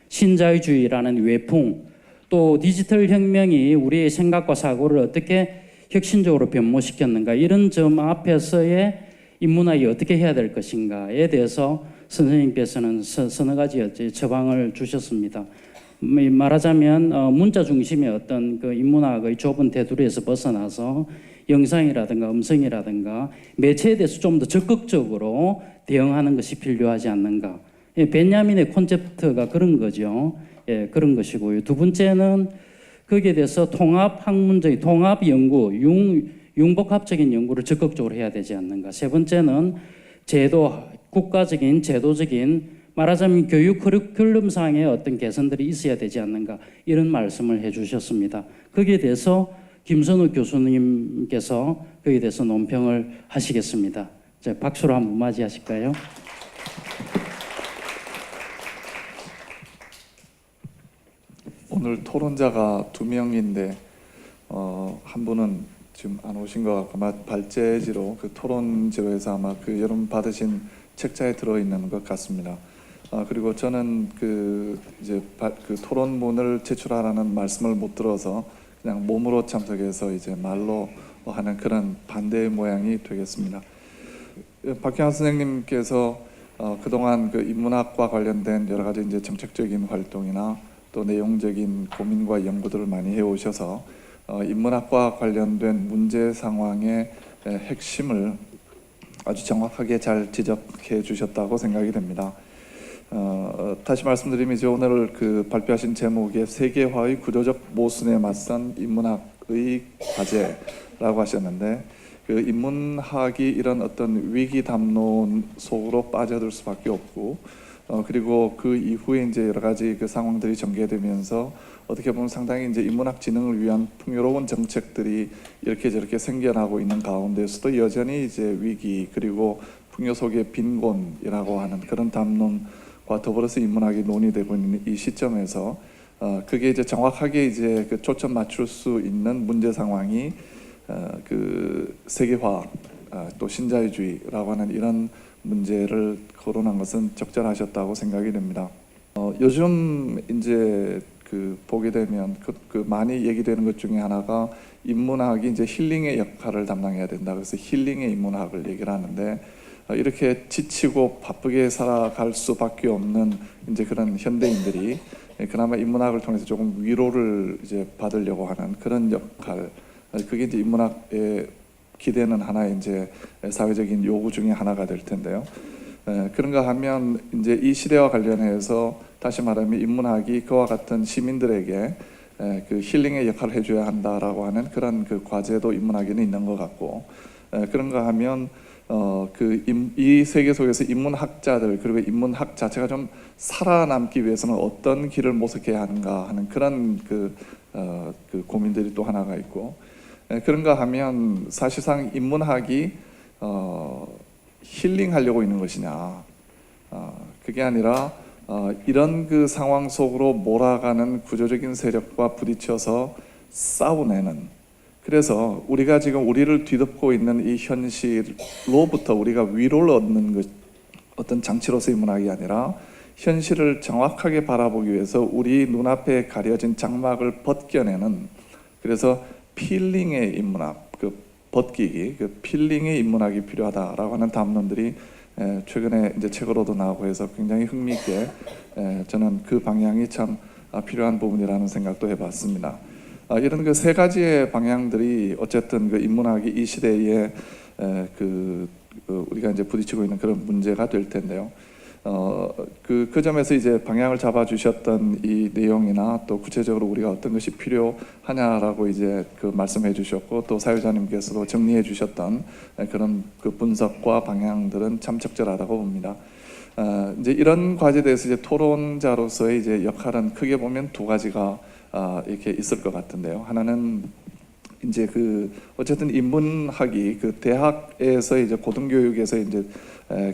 신자유주의라는 외풍, 또 디지털 혁명이 우리의 생각과 사고를 어떻게 혁신적으로 변모시켰는가, 이런 점 앞에서의 인문학이 어떻게 해야 될 것인가에 대해서 선생님께서는 서너 가지 처방을 주셨습니다. 말하자면 문자 중심의 어떤 그 인문학의 좁은 테두리에서 벗어나서 영상이라든가 음성이라든가 매체에 대해서 좀 더 적극적으로 대응하는 것이 필요하지 않는가. 베냐민의 콘셉트가 그런 거죠. 예, 그런 것이고요. 두 번째는 거기에 대해서 통합학문적인 통합연구, 융복합적인 연구를 적극적으로 해야 되지 않는가. 세 번째는 국가적인 제도적인, 말하자면 교육 커리큘럼상의 어떤 개선들이 있어야 되지 않는가, 이런 말씀을 해주셨습니다. 거기에 대해서 김선우 교수님께서 거기에 대해서 논평을 하시겠습니다. 박수로 한번 맞이하실까요? 오늘 토론자가 2명인데 한 분은 지금 안 오신 것 같고 아마 발제지로 그 토론지로해서 아마 그 여러분 받으신 책자에 들어 있는 것 같습니다. 그리고 저는 그 토론문을 제출하라는 말씀을 못 들어서 그냥 몸으로 참석해서 이제 말로 하는 그런 반대의 모양이 되겠습니다. 박경하 선생님께서 그동안 그 인문학과 관련된 여러 가지 이제 정책적인 활동이나 또 내용적인 고민과 연구들을 많이 해오셔서 인문학과 관련된 문제 상황의 핵심을 아주 정확하게 잘 지적해 주셨다고 생각이 됩니다. 다시 말씀드리면 이제 오늘 그 발표하신 제목의 세계화의 구조적 모순에 맞선 인문학의 과제라고 하셨는데, 그 인문학이 이런 어떤 위기 담론 속으로 빠져들 수밖에 없고, 그리고 그 이후에 이제 여러 가지 그 상황들이 전개되면서 어떻게 보면 상당히 이제 인문학 진흥을 위한 풍요로운 정책들이 이렇게 저렇게 생겨나고 있는 가운데서도 여전히 이제 위기 그리고 풍요 속의 빈곤이라고 하는 그런 담론과 더불어서 인문학이 논의되고 있는 이 시점에서 그게 이제 정확하게 이제 그 초점 맞출 수 있는 문제 상황이 그 세계화 또 신자유주의라고 하는 이런 문제를 거론한 것은 적절하셨다고 생각이 됩니다. 요즘 이제 그 보게 되면 그 많이 얘기되는 것 중에 하나가 인문학이 이제 힐링의 역할을 담당해야 된다. 그래서 힐링의 인문학을 얘기를 하는데, 이렇게 지치고 바쁘게 살아갈 수밖에 없는 이제 그런 현대인들이 그나마 인문학을 통해서 조금 위로를 이제 받으려고 하는 그런 역할, 그게 이제 인문학의 기대는 하나의 이제 사회적인 요구 중에 하나가 될 텐데요. 그런가 하면 이제 이 시대와 관련해서 다시 말하면 인문학이 그와 같은 시민들에게 그 힐링의 역할을 해줘야 한다라고 하는 그런 그 과제도 인문학에는 있는 것 같고, 그런가 하면 이 세계 속에서 인문학자들 그리고 인문학 자체가 좀 살아남기 위해서는 어떤 길을 모색해야 하는가 하는 그런 그 고민들이 또 하나가 있고, 그런가 하면 사실상 인문학이 힐링하려고 있는 것이냐, 그게 아니라 이런 그 상황 속으로 몰아가는 구조적인 세력과 부딪혀서 싸워내는, 그래서 우리가 지금 우리를 뒤덮고 있는 이 현실로부터 우리가 위로를 얻는 것, 어떤 장치로서의 인문학이 아니라 현실을 정확하게 바라보기 위해서 우리 눈앞에 가려진 장막을 벗겨내는, 그래서 필링의 인문학, 그 벗기기, 그 필링의 인문학이 필요하다라고 하는 담론들이 최근에 이제 책으로도 나오고 해서 굉장히 흥미있게 저는 그 방향이 참 필요한 부분이라는 생각도 해봤습니다. 이런 그 세 가지의 방향들이 어쨌든 그 인문학이 이 시대에 우리가 이제 부딪히고 있는 그런 문제가 될 텐데요. 그 점에서 이제 방향을 잡아주셨던 이 내용이나 또 구체적으로 우리가 어떤 것이 필요하냐라고 이제 그 말씀해 주셨고 또 사회자님께서도 정리해 주셨던 그런 그 분석과 방향들은 참 적절하다고 봅니다. 이제 이런 과제에 대해서 이제 토론자로서의 이제 역할은 크게 보면 두 가지가 이렇게 있을 것 같은데요. 하나는 이제 그 어쨌든 인문학이 그 대학에서 이제 고등교육에서 이제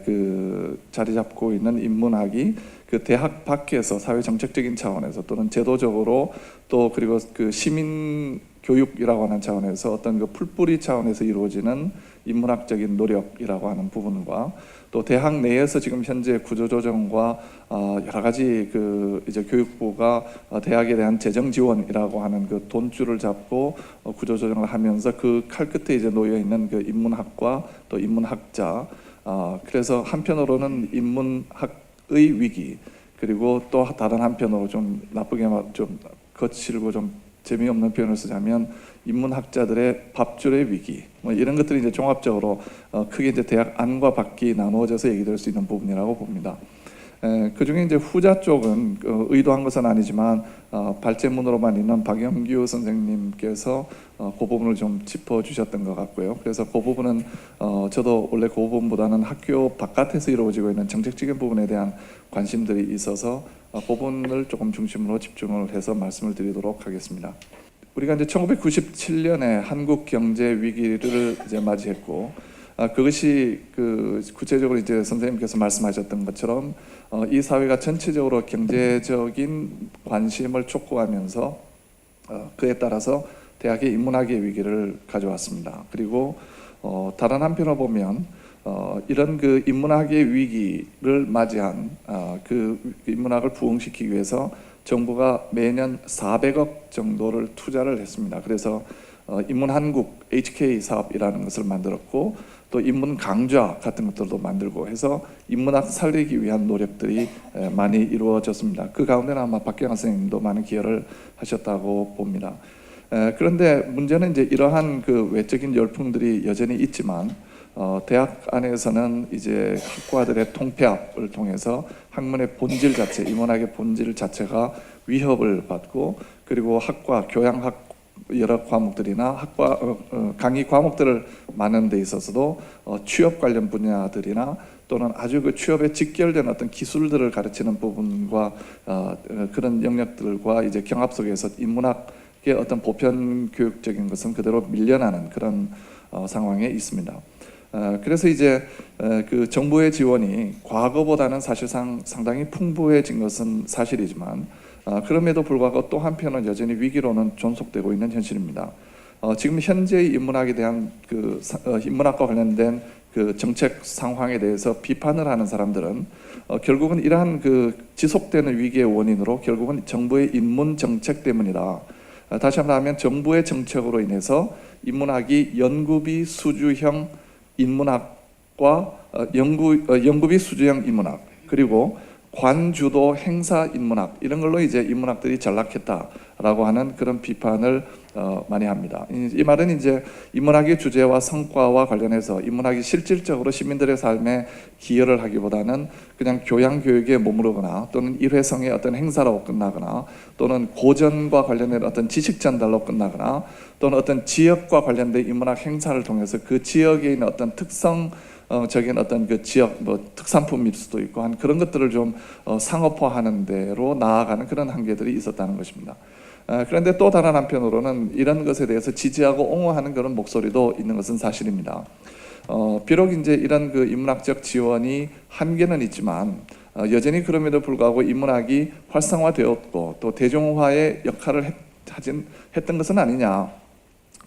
그 자리 잡고 있는 인문학이 그 대학 밖에서 사회 정책적인 차원에서 또는 제도적으로 또 그리고 그 시민 교육이라고 하는 차원에서 어떤 그 풀뿌리 차원에서 이루어지는 인문학적인 노력이라고 하는 부분과 또 대학 내에서 지금 현재 구조조정과 여러 가지 그 이제 교육부가 대학에 대한 재정 지원이라고 하는 그 돈줄을 잡고 구조조정을 하면서 그 칼 끝에 이제 놓여 있는 그 인문학과 또 인문학자 그래서 한편으로는 인문학의 위기 그리고 또 다른 한편으로 좀 나쁘게 좀 거칠고 좀 재미없는 표현을 쓰자면 인문학자들의 밥줄의 위기 뭐 이런 것들이 이제 종합적으로 크게 이제 대학 안과 밖이 나누어져서 얘기될 수 있는 부분이라고 봅니다. 그 중에 이제 후자 쪽은 의도한 것은 아니지만 발제문으로만 있는 박영규 선생님께서 그 부분을 좀 짚어주셨던 것 같고요. 그래서 그 부분은 저도 원래 그 부분보다는 학교 바깥에서 이루어지고 있는 정책적인 부분에 대한 관심들이 있어서 그 부분을 조금 중심으로 집중을 해서 말씀을 드리도록 하겠습니다. 우리가 이제 1997년에 한국 경제 위기를 이제 맞이했고 그것이 그 구체적으로 이제 선생님께서 말씀하셨던 것처럼 이 사회가 전체적으로 경제적인 관심을 촉구하면서 그에 따라서 대학의 인문학의 위기를 가져왔습니다. 그리고 다른 한편으로 보면 이런 그 인문학의 위기를 맞이한 그 인문학을 부흥시키기 위해서 정부가 매년 400억 정도를 투자를 했습니다. 그래서 인문한국 HK 사업이라는 것을 만들었고 또 인문강좌 같은 것들도 만들고 해서 인문학 살리기 위한 노력들이 많이 이루어졌습니다. 그 가운데는 아마 박경환 선생님도 많은 기여를 하셨다고 봅니다. 그런데 문제는 이제 이러한 그 외적인 열풍들이 여전히 있지만 대학 안에서는 이제 학과들의 통폐합을 통해서 학문의 본질 자체, 인문학의 본질 자체가 위협을 받고 그리고 학과, 교양학 여러 과목들이나 학과 강의 과목들을 많은 데 있어서도 취업 관련 분야들이나 또는 아주 그 취업에 직결된 어떤 기술들을 가르치는 부분과 그런 영역들과 이제 경합 속에서 인문학의 어떤 보편 교육적인 것은 그대로 밀려나는 그런 상황에 있습니다. 그래서 이제 그 정부의 지원이 과거보다는 사실상 상당히 풍부해진 것은 사실이지만 그럼에도 불구하고 또 한편은 여전히 위기로는 존속되고 있는 현실입니다. 지금 현재의 인문학에 대한 그 인문학과 관련된 그 정책 상황에 대해서 비판을 하는 사람들은 결국은 이러한 그 지속되는 위기의 원인으로 결국은 정부의 인문 정책 때문이다. 다시 한번 하면 정부의 정책으로 인해서 인문학이 연구비 수주형 인문학과 연구비 수주형 인문학 그리고 관주도 행사 인문학 이런 걸로 이제 인문학들이 전락했다라고 하는 그런 비판을 많이 합니다. 이 말은 이제 인문학의 주제와 성과와 관련해서 인문학이 실질적으로 시민들의 삶에 기여를 하기보다는 그냥 교양 교육에 머무르거나 또는 일회성의 어떤 행사로 끝나거나 또는 고전과 관련된 어떤 지식 전달로 끝나거나 또는 어떤 지역과 관련된 인문학 행사를 통해서 그 지역에 있는 어떤 적인 어떤 그 지역 특산품일 수도 있고 한 그런 것들을 좀 상업화하는 대로 나아가는 그런 한계들이 있었다는 것입니다. 그런데 또 다른 한편으로는 이런 것에 대해서 지지하고 옹호하는 그런 목소리도 있는 것은 사실입니다. 비록 이제 이런 그 인문학적 지원이 한계는 있지만 여전히 그럼에도 불구하고 인문학이 활성화되었고 또 대중화의 역할을 했던 것은 아니냐.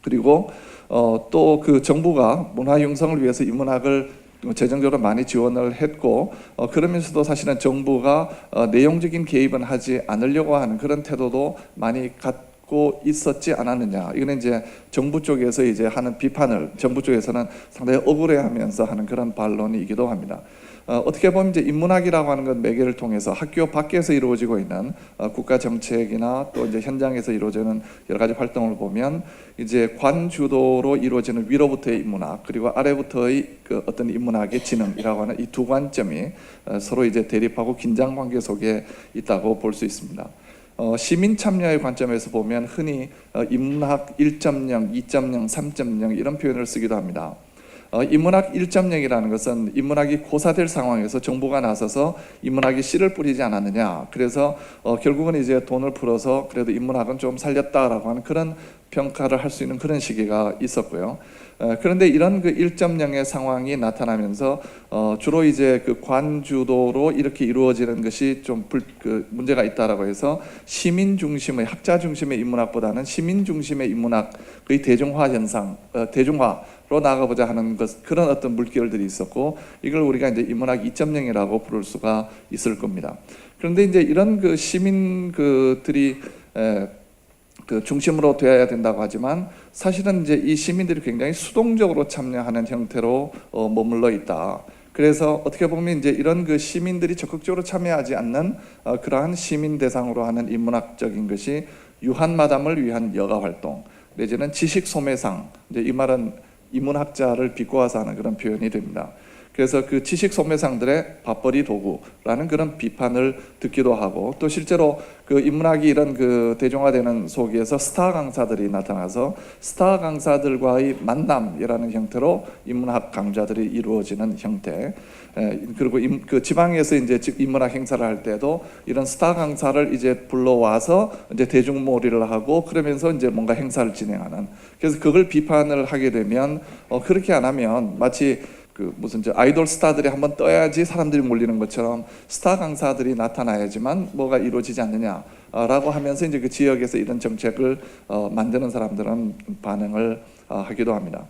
그리고 또 그 정부가 문화 융성을 위해서 인문학을 재정적으로 많이 지원을 했고 그러면서도 사실은 정부가 내용적인 개입은 하지 않으려고 하는 그런 태도도 많이 갖고 있었지 않았느냐. 이거는 이제 정부 쪽에서 이제 하는 비판을 정부 쪽에서는 상당히 억울해하면서 하는 그런 반론이기도 합니다. 어떻게 보면 이제 인문학이라고 하는 건 매개를 통해서 학교 밖에서 이루어지고 있는 국가 정책이나 또 이제 현장에서 이루어지는 여러 가지 활동을 보면 이제 관주도로 이루어지는 위로부터의 인문학 그리고 아래부터의 그 어떤 인문학의 진흥이라고 하는 이 두 관점이 서로 이제 대립하고 긴장 관계 속에 있다고 볼 수 있습니다. 시민 참여의 관점에서 보면 흔히 인문학 1.0, 2.0, 3.0 이런 표현을 쓰기도 합니다. 인문학 1.0이라는 것은 인문학이 고사될 상황에서 정부가 나서서 인문학이 씨를 뿌리지 않았느냐. 그래서 결국은 이제 돈을 풀어서 그래도 인문학은 좀 살렸다라고 하는 그런 평가를 할 수 있는 그런 시기가 있었고요. 그런데 이런 그 1.0의 상황이 나타나면서 주로 이제 그 관주도로 이렇게 이루어지는 것이 좀 문제가 있다라고 해서 시민 중심의 학자 중심의 인문학보다는 시민 중심의 인문학의 대중화 현상, 대중화로 나가보자 하는 그런 어떤 물결들이 있었고 이걸 우리가 이제 인문학 2.0이라고 부를 수가 있을 겁니다. 그런데 이제 이런 그 시민 그들이 그 중심으로 되어야 된다고 하지만 사실은 이제 이 시민들이 굉장히 수동적으로 참여하는 형태로 머물러 있다. 그래서 어떻게 보면 이제 이런 그 시민들이 적극적으로 참여하지 않는 그러한 시민 대상으로 하는 인문학적인 것이 유한마담을 위한 여가 활동 내지는 지식 소매상, 이제 이 말은 인문학자를 비꼬아서 하는 그런 표현이 됩니다. 그래서 그 지식 소매상들의 밥벌이 도구라는 그런 비판을 듣기도 하고 또 실제로 그 인문학이 이런 그 대중화되는 속에서 스타 강사들이 나타나서 스타 강사들과의 만남이라는 형태로 인문학 강좌들이 이루어지는 형태. 그리고 그 지방에서 이제 인문학 행사를 할 때도 이런 스타 강사를 이제 불러와서 이제 대중몰이를 하고 그러면서 이제 뭔가 행사를 진행하는. 그래서 그걸 비판을 하게 되면 그렇게 안 하면 마치 그 무슨 저 아이돌 스타들이 한번 떠야지 사람들이 몰리는 것처럼 스타 강사들이 나타나야지만 뭐가 이루어지지 않느냐라고 하면서 이제 그 지역에서 이런 정책을 만드는 사람들은 반응을 하기도 합니다.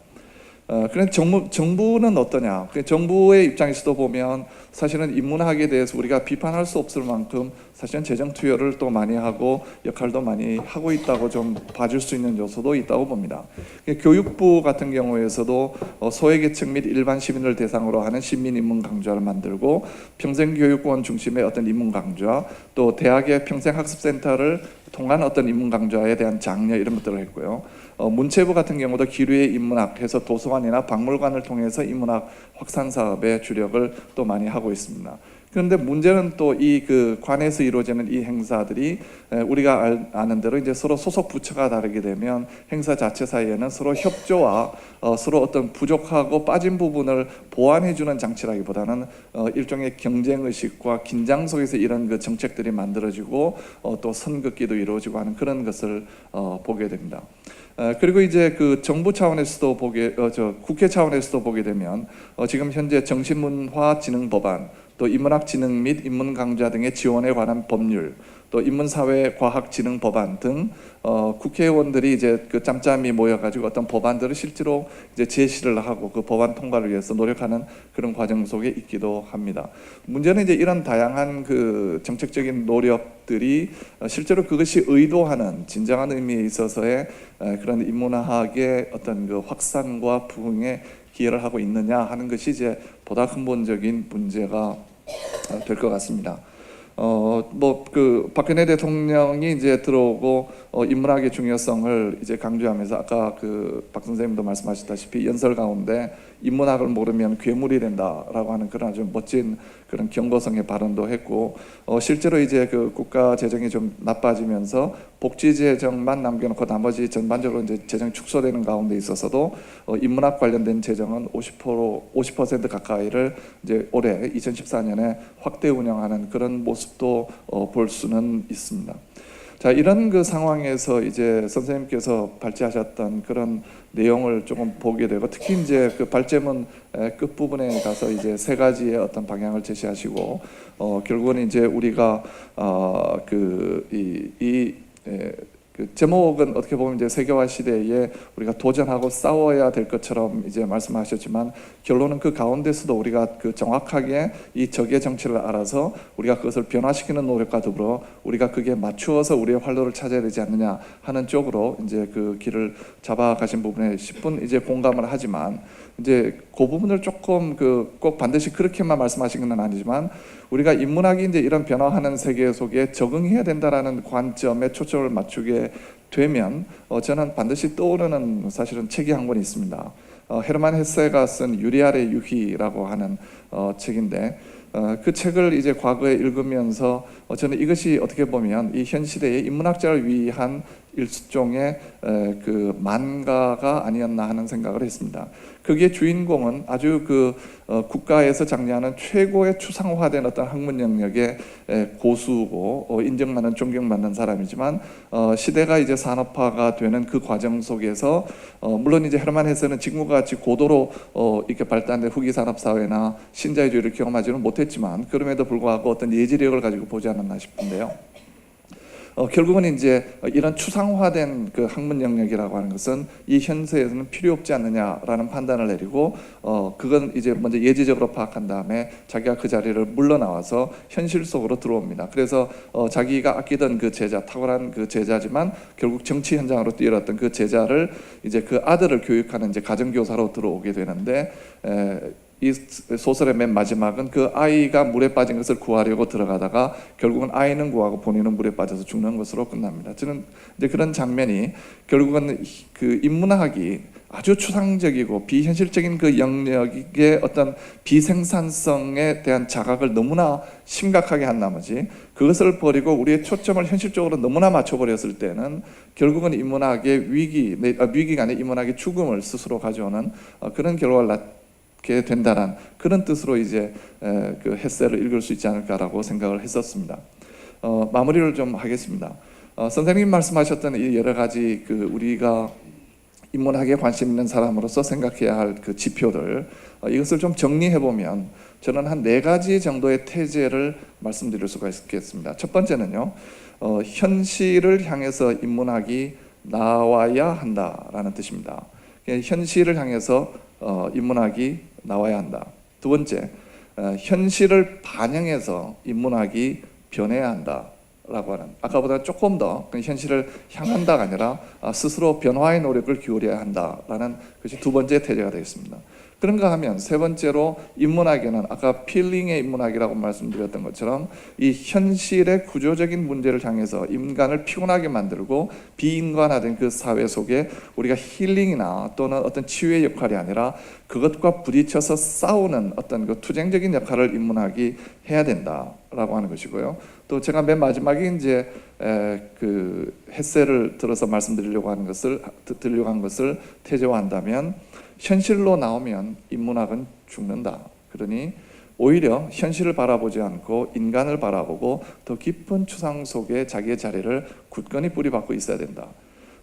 그런데 정부는 어떠냐? 정부의 입장에서도 보면 사실은 인문학에 대해서 우리가 비판할 수 없을 만큼 사실은 재정 투여를 또 많이 하고 역할도 많이 하고 있다고 좀 봐줄 수 있는 요소도 있다고 봅니다. 교육부 같은 경우에서도 소외계층 및 일반 시민을 대상으로 하는 시민인문 강좌를 만들고 평생교육원 중심의 어떤 인문 강좌 또 대학의 평생학습센터를 통한 어떤 인문 강좌에 대한 장려 이런 것들을 했고요. 문체부 같은 경우도 기류의 인문학 해서 도서관이나 박물관을 통해서 인문학 확산 사업에 주력을 또 많이 하고 있습니다. 그런데 문제는 또 이 그 관에서 이루어지는 이 행사들이 우리가 아는 대로 이제 서로 소속 부처가 다르게 되면 행사 자체 사이에는 서로 협조와 서로 어떤 부족하고 빠진 부분을 보완해주는 장치라기보다는 일종의 경쟁 의식과 긴장 속에서 이런 그 정책들이 만들어지고 또 선긋기도 이루어지고 하는 그런 것을 보게 됩니다. 그리고 이제 그 정부 차원에서도 국회 차원에서도 보게 되면 지금 현재 정신문화진흥법안 또 인문학진흥 및 인문강좌 등의 지원에 관한 법률 또 인문사회과학진흥법안 등 국회의원들이 이제 그 짬짬이 모여가지고 어떤 법안들을 실제로 이제 제시를 하고 그 법안 통과를 위해서 노력하는 그런 과정 속에 있기도 합니다. 문제는 이제 이런 다양한 그 정책적인 노력들이 실제로 그것이 의도하는 진정한 의미에 있어서의 그런 인문학의 어떤 그 확산과 부흥에 기여를 하고 있느냐 하는 것이 이제 보다 근본적인 문제가 될 것 같습니다. 뭐 그 박근혜 대통령이 이제 들어오고 인문학의 중요성을 이제 강조하면서 아까 그 박 선생님도 말씀하셨다시피 연설 가운데 인문학을 모르면 괴물이 된다라고 하는 그런 아주 멋진 그런 경고성의 발언도 했고 실제로 이제 그 국가 재정이 좀 나빠지면서 복지 재정만 남겨놓고 나머지 전반적으로 이제 재정이 축소되는 가운데 있어서도 인문학 관련된 재정은 50% 가까이를 이제 올해 2014년에 확대 운영하는 그런 모습도 볼 수는 있습니다. 자, 이런 그 상황에서 이제 선생님께서 발제하셨던 그런 내용을 조금 보게 되고 특히 이제 그 발제문 끝부분에 가서 이제 세 가지의 어떤 방향을 제시하시고 결국은 이제 우리가 그 제목은 어떻게 보면 이제 세계화 시대에 우리가 도전하고 싸워야 될 것처럼 이제 말씀하셨지만 결론은 그 가운데서도 우리가 그 정확하게 이 적의 정치를 알아서 우리가 그것을 변화시키는 노력과 더불어 우리가 그게 맞추어서 우리의 활로를 찾아야 되지 않느냐 하는 쪽으로 이제 그 길을 잡아가신 부분에 10분 이제 공감을 하지만 이제 그 부분을 조금 꼭 반드시 그렇게만 말씀하신 건 아니지만 우리가 인문학이 이제 이런 변화하는 세계 속에 적응해야 된다라는 관점에 초점을 맞추게 되면 저는 반드시 떠오르는 사실은 책이 한 권 있습니다. 헤르만 헤세가 쓴 유리알의 유희라고 하는 책인데 그 책을 이제 과거에 읽으면서 저는 이것이 어떻게 보면 이 현 시대의 인문학자를 위한 일종의 그 만가가 아니었나 하는 생각을 했습니다. 그게 주인공은 아주 국가에서 장려하는 최고의 추상화된 어떤 학문 영역의 고수고 인정받는 존경받는 사람이지만 시대가 이제 산업화가 되는 그 과정 속에서 물론 이제 헤르만 헤세는 지금과 같이 고도로 이렇게 발달된 후기 산업 사회나 신자유주의를 경험하지는 못했지만 그럼에도 불구하고 어떤 예지력을 가지고 보지 않았나 싶은데요. 결국은 이제 이런 추상화된 그 학문 영역이라고 하는 것은 이 현세에서는 필요 없지 않느냐라는 판단을 내리고 그건 이제 먼저 예지적으로 파악한 다음에 자기가 그 자리를 물러나와서 현실 속으로 들어옵니다. 그래서 자기가 아끼던 그 제자, 탁월한 그 제자지만 결국 정치 현장으로 뛰어났던 그 제자를 이제 그 아들을 교육하는 이제 가정교사로 들어오게 되는데 이 소설의 맨 마지막은 그 아이가 물에 빠진 것을 구하려고 들어가다가 결국은 아이는 구하고 본인은 물에 빠져서 죽는 것으로 끝납니다. 저는 이제 그런 장면이 결국은 그 인문학이 아주 추상적이고 비현실적인 그 영역의 어떤 비생산성에 대한 자각을 너무나 심각하게 한 나머지 그것을 버리고 우리의 초점을 현실적으로 너무나 맞춰버렸을 때는 결국은 인문학의 위기가 아니라 인문학의 죽음을 스스로 가져오는 그런 결과를 낳게 된다는 그런 뜻으로 이제 그 헤세를 읽을 수 있지 않을까라고 생각을 했었습니다. 마무리를 좀 하겠습니다. 선생님 말씀하셨던 이 여러 가지 그 우리가 인문학에 관심 있는 사람으로서 생각해야 할 그 지표들 이것을 좀 정리해 보면 저는 한 4가지 정도의 태제를 말씀드릴 수가 있겠습니다. 첫 번째는요, 현실을 향해서 인문학이 나와야 한다라는 뜻입니다. 현실을 향해서 인문학이 나와야 한다. 두 번째, 현실을 반영해서 인문학이 변해야 한다라고 하는, 아까보다 조금 더 현실을 향한다가 아니라 스스로 변화의 노력을 기울여야 한다라는 것이 두 번째 태제가 되겠습니다. 그런가 하면 세 번째로 인문학에는 아까 필링의 인문학이라고 말씀드렸던 것처럼 이 현실의 구조적인 문제를 향해서 인간을 피곤하게 만들고 비인간화된 그 사회 속에 우리가 힐링이나 또는 어떤 치유의 역할이 아니라 그것과 부딪혀서 싸우는 어떤 그 투쟁적인 역할을 인문학이 해야 된다라고 하는 것이고요. 또 제가 맨 마지막에 이제 그 헤세를 들어서 말씀드리려고 한 것을 태제화한다면 현실로 나오면 인문학은 죽는다. 그러니 오히려 현실을 바라보지 않고 인간을 바라보고 더 깊은 추상 속에 자기의 자리를 굳건히 뿌리박고 있어야 된다.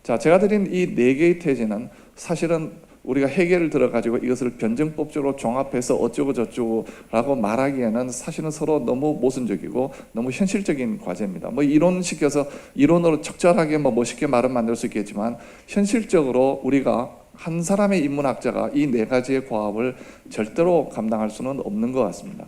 자, 제가 드린 이 4개의 태제는 사실은 우리가 해결을 들어가지고 이것을 변증법적으로 종합해서 어쩌고 저쩌고 라고 말하기에는 사실은 서로 너무 모순적이고 너무 현실적인 과제입니다. 뭐 이론시켜서 이론으로 적절하게 뭐 멋있게 말은 만들 수 있겠지만 현실적으로 우리가 한 사람의 인문학자가 이 4가지의 과업을 절대로 감당할 수는 없는 것 같습니다.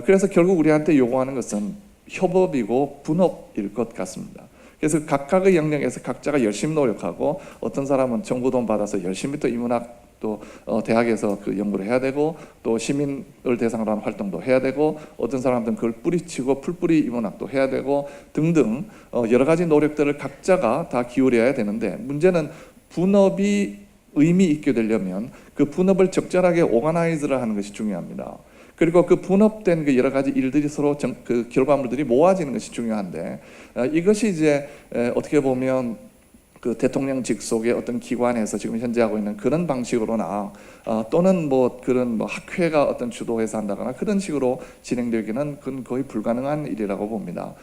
그래서 결국 우리한테 요구하는 것은 협업이고 분업일 것 같습니다. 그래서 각각의 영역에서 각자가 열심히 노력하고 어떤 사람은 정부 돈 받아서 열심히 또 인문학 또 대학에서 그 연구를 해야 되고 또 시민을 대상으로 하는 활동도 해야 되고 어떤 사람들은 그걸 뿌리치고 풀뿌리 인문학도 해야 되고 등등 여러 가지 노력들을 각자가 다 기울여야 되는데 문제는 분업이 의미 있게 되려면 그 분업을 적절하게 오가나이즈를 하는 것이 중요합니다. 그리고 그 분업된 그 여러 가지 일들이 서로 그 결과물들이 모아지는 것이 중요한데 이것이 이제 어떻게 보면 그 대통령 직속의 어떤 기관에서 지금 현재 하고 있는 그런 방식으로나 또는 뭐 그런 뭐 학회가 어떤 주도해서 한다거나 그런 식으로 진행되기는 그건 거의 불가능한 일이라고 봅니다.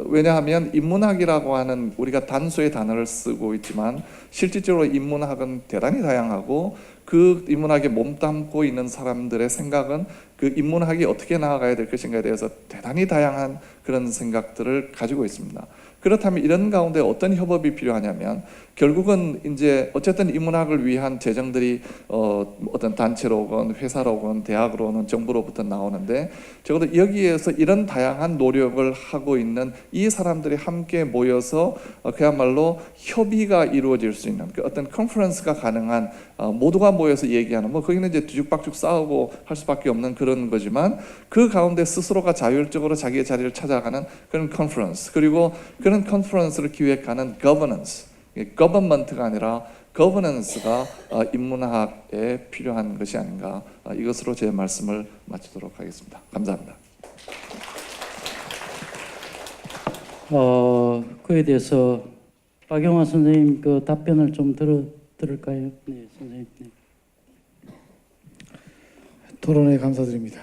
왜냐하면 인문학이라고 하는 우리가 단수의 단어를 쓰고 있지만 실질적으로 인문학은 대단히 다양하고 그 인문학에 몸담고 있는 사람들의 생각은 그 인문학이 어떻게 나아가야 될 것인가에 대해서 대단히 다양한 그런 생각들을 가지고 있습니다. 그렇다면 이런 가운데 어떤 협업이 필요하냐면 결국은 이제 어쨌든 인문학을 위한 재정들이 어떤 단체로건 회사로건 대학으로는 정부로부터 나오는데 적어도 여기에서 이런 다양한 노력을 하고 있는 이 사람들이 함께 모여서 그야말로 협의가 이루어질 수 있는 그 어떤 컨퍼런스가 가능한 모두가 모여서 얘기하는 뭐 거기는 이제 뒤죽박죽 싸우고 할 수밖에 없는 그런 거지만 그 가운데 스스로가 자율적으로 자기의 자리를 찾아가는 그런 컨퍼런스 그리고 그런 컨퍼런스를 기획하는 거버넌스 거버먼트가 아니라 거버넌스가 인문학에 필요한 것이 아닌가 이것으로 제 말씀을 마치도록 하겠습니다. 감사합니다. 그에 대해서 박영화 선생님 그 답변을 좀 들을까요? 네, 선생님. 네. 토론에 감사드립니다.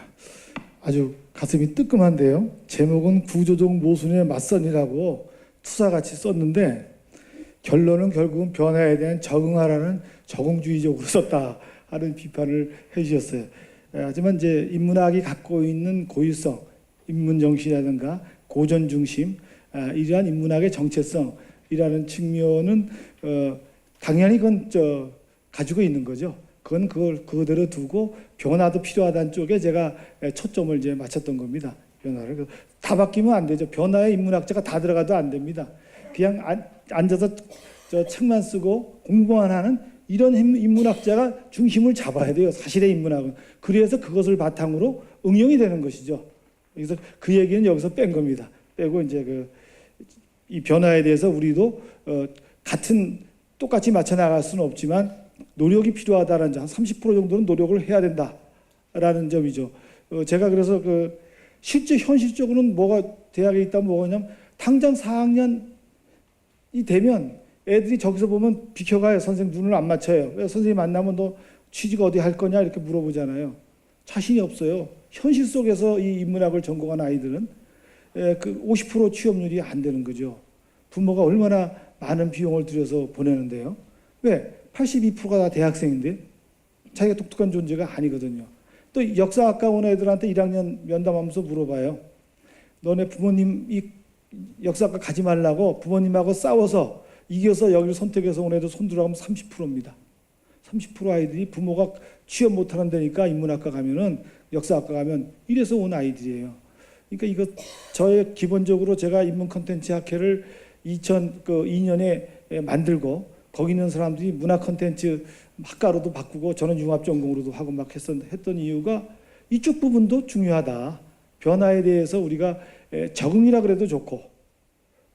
아주 가슴이 뜨끔한데요. 제목은 구조적 모순의 맞선이라고 투사같이 썼는데 결론은 결국은 변화에 대한 적응하라는 적응주의적으로 썼다 하는 비판을 해주셨어요. 하지만 이제 인문학이 갖고 있는 고유성, 인문 정신이라든가 고전 중심, 이러한 인문학의 정체성이라는 측면은 당연히 그건 가지고 있는 거죠. 그건 그걸 그대로 두고 변화도 필요하다는 쪽에 제가 초점을 이제 맞췄던 겁니다. 변화를 다 바뀌면 안 되죠. 변화에 인문학자가 다 들어가도 안 됩니다. 그냥 앉아서 저 책만 쓰고 공부만 하는 이런 인문학자가 중심을 잡아야 돼요. 사실의 인문학은. 그래서 그것을 바탕으로 응용이 되는 것이죠. 그래서 그 얘기는 여기서 뺀 겁니다. 빼고 이제 이 변화에 대해서 우리도 같은 똑같이 맞춰 나갈 수는 없지만 노력이 필요하다라는 점, 한 30% 정도는 노력을 해야 된다라는 점이죠. 제가 그래서 실제 현실적으로는 뭐가 대학에 있다면 뭐냐면 당장 4학년이 되면 애들이 저기서 보면 비켜가요. 선생님 눈을 안 맞춰요. 왜 선생님 만나면 너 취직 어디 할 거냐 이렇게 물어보잖아요. 자신이 없어요. 현실 속에서 이 인문학을 전공한 아이들은 그 50% 취업률이 안 되는 거죠. 부모가 얼마나 많은 비용을 들여서 보내는데요. 왜? 82%가 다 대학생인데 자기가 독특한 존재가 아니거든요. 또 역사학과 온 애들한테 1학년 면담하면서 물어봐요. 너네 부모님이 역사학과 가지 말라고 부모님하고 싸워서 이겨서 여기를 선택해서 온 애들 손들어가면 30%입니다. 30% 아이들이 부모가 취업 못하는 데니까 인문학과 가면은 역사학과 가면 이래서 온 아이들이에요. 그러니까 이거 저의 기본적으로 제가 인문 콘텐츠 학회를 2002년에 만들고 거기 있는 사람들이 문화 콘텐츠 학과로도 바꾸고 저는 융합 전공으로도 하고 막 했던 이유가 이쪽 부분도 중요하다. 변화에 대해서 우리가 적응이라 그래도 좋고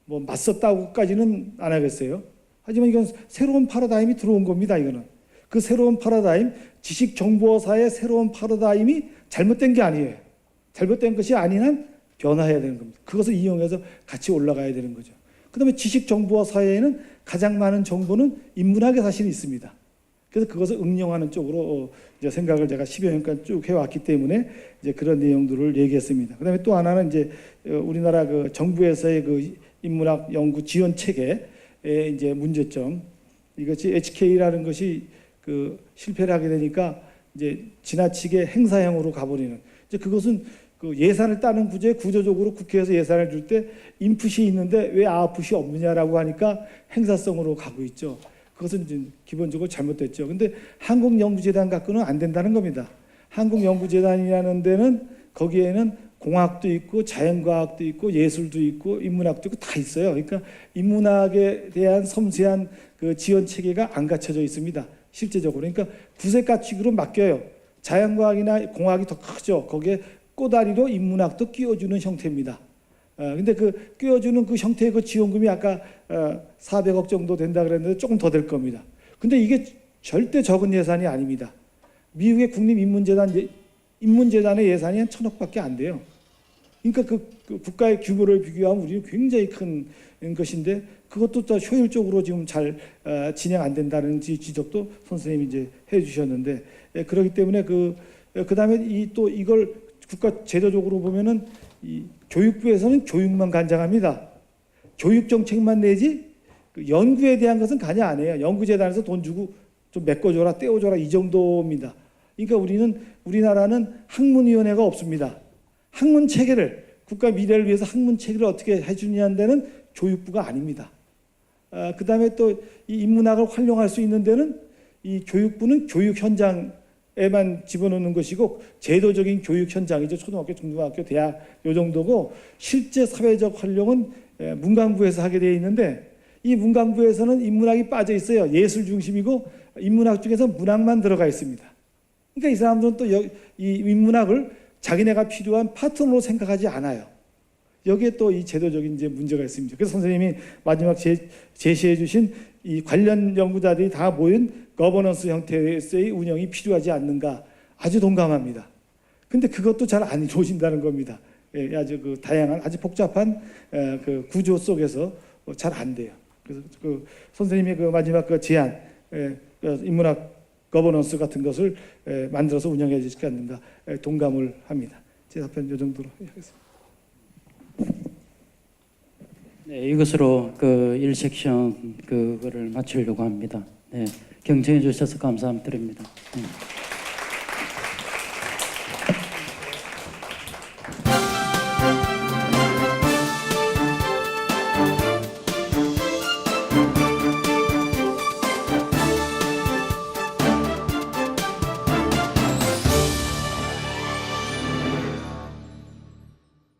뭐 맞섰다고까지는 안 하겠어요. 하지만 이건 새로운 패러다임이 들어온 겁니다. 이거는 그 새로운 패러다임, 지식 정보사의 새로운 패러다임이 잘못된 게 아니에요. 잘못된 것이 아닌 한 변화해야 되는 겁니다. 그것을 이용해서 같이 올라가야 되는 거죠. 그다음에 지식 정보화 사회에는 가장 많은 정보는 인문학에 사실 있습니다. 그래서 그것을 응용하는 쪽으로 이제 생각을 제가 10여 년간 쭉 해왔기 때문에 이제 그런 내용들을 얘기했습니다. 그다음에 또 하나는 이제 우리나라 그 정부에서의 그 인문학 연구 지원 체계의 이제 문제점, 이것이 HK라는 것이 그 실패를 하게 되니까 이제 지나치게 행사형으로 가버리는, 이제 그것은 그 예산을 따는 구조에 구조적으로 국회에서 예산을 줄 때 인풋이 있는데 왜 아웃풋이 없느냐라고 하니까 행사성으로 가고 있죠. 그것은 이제 기본적으로 잘못됐죠. 근데 한국연구재단 갖고는 안 된다는 겁니다. 한국연구재단이라는 데는 거기에는 공학도 있고 자연과학도 있고 예술도 있고 인문학도 있고 다 있어요. 그러니까 인문학에 대한 섬세한 그 지원 체계가 안 갖춰져 있습니다. 실제적으로. 그러니까 구색가축으로 맡겨요. 자연과학이나 공학이 더 크죠. 거기에 꼬다리로 인문학도 끼워주는 형태입니다. 근데 그 끼워주는 그 형태의 그 지원금이 아까 400억 정도 된다 그랬는데 조금 더 될 겁니다. 근데 이게 절대 적은 예산이 아닙니다. 미국의 인문재단의 예산이 한 1,000억밖에 안 돼요. 그러니까 그 국가의 규모를 비교하면 우리는 굉장히 큰 것인데 그것도 또 효율적으로 지금 잘 진행 안 된다는 지적도 선생님이 이제 해주셨는데, 그렇기 때문에 그다음에 또 이걸 국가 제도적으로 보면은 이 교육부에서는 교육만 관장합니다. 교육 정책만 내지 그 연구에 대한 것은 관여 안 해요. 연구재단에서 돈 주고 좀 메꿔줘라, 떼어줘라 이 정도입니다. 그러니까 우리나라는 학문위원회가 없습니다. 학문 체계를 국가 미래를 위해서 학문 체계를 어떻게 해주냐는 데는 교육부가 아닙니다. 그다음에 또 이 인문학을 활용할 수 있는 데는 이 교육부는 교육 현장에만 집어넣는 것이고 제도적인 교육 현장이죠. 초등학교, 중등학교, 대학 요 정도고 실제 사회적 활용은 문광부에서 하게 되어 있는데 이 문광부에서는 인문학이 빠져 있어요. 예술 중심이고 인문학 중에서 문학만 들어가 있습니다. 그러니까 이 사람들은 또 이 인문학을 자기네가 필요한 파트너로 생각하지 않아요. 여기에 또 이 제도적인 이제 문제가 있습니다. 그래서 선생님이 마지막 제시해 주신 이 관련 연구자들이 다 모인 거버넌스 형태의 운영이 필요하지 않는가 아주 동감합니다. 근데 그것도 잘 안 이루어진다는 겁니다. 예, 아주 그 다양한 아주 복잡한 그 구조 속에서 잘 안 돼요. 그래서 그 선생님의 그 마지막 그 제안, 인문학 거버넌스 같은 것을 만들어서 운영해 주지 않는가 동감을 합니다. 제 답변 이 정도로 하겠습니다. 네, 이것으로 그 1섹션 그거를 마치려고 합니다. 네, 경청해 주셔서 감사드립니다. 네.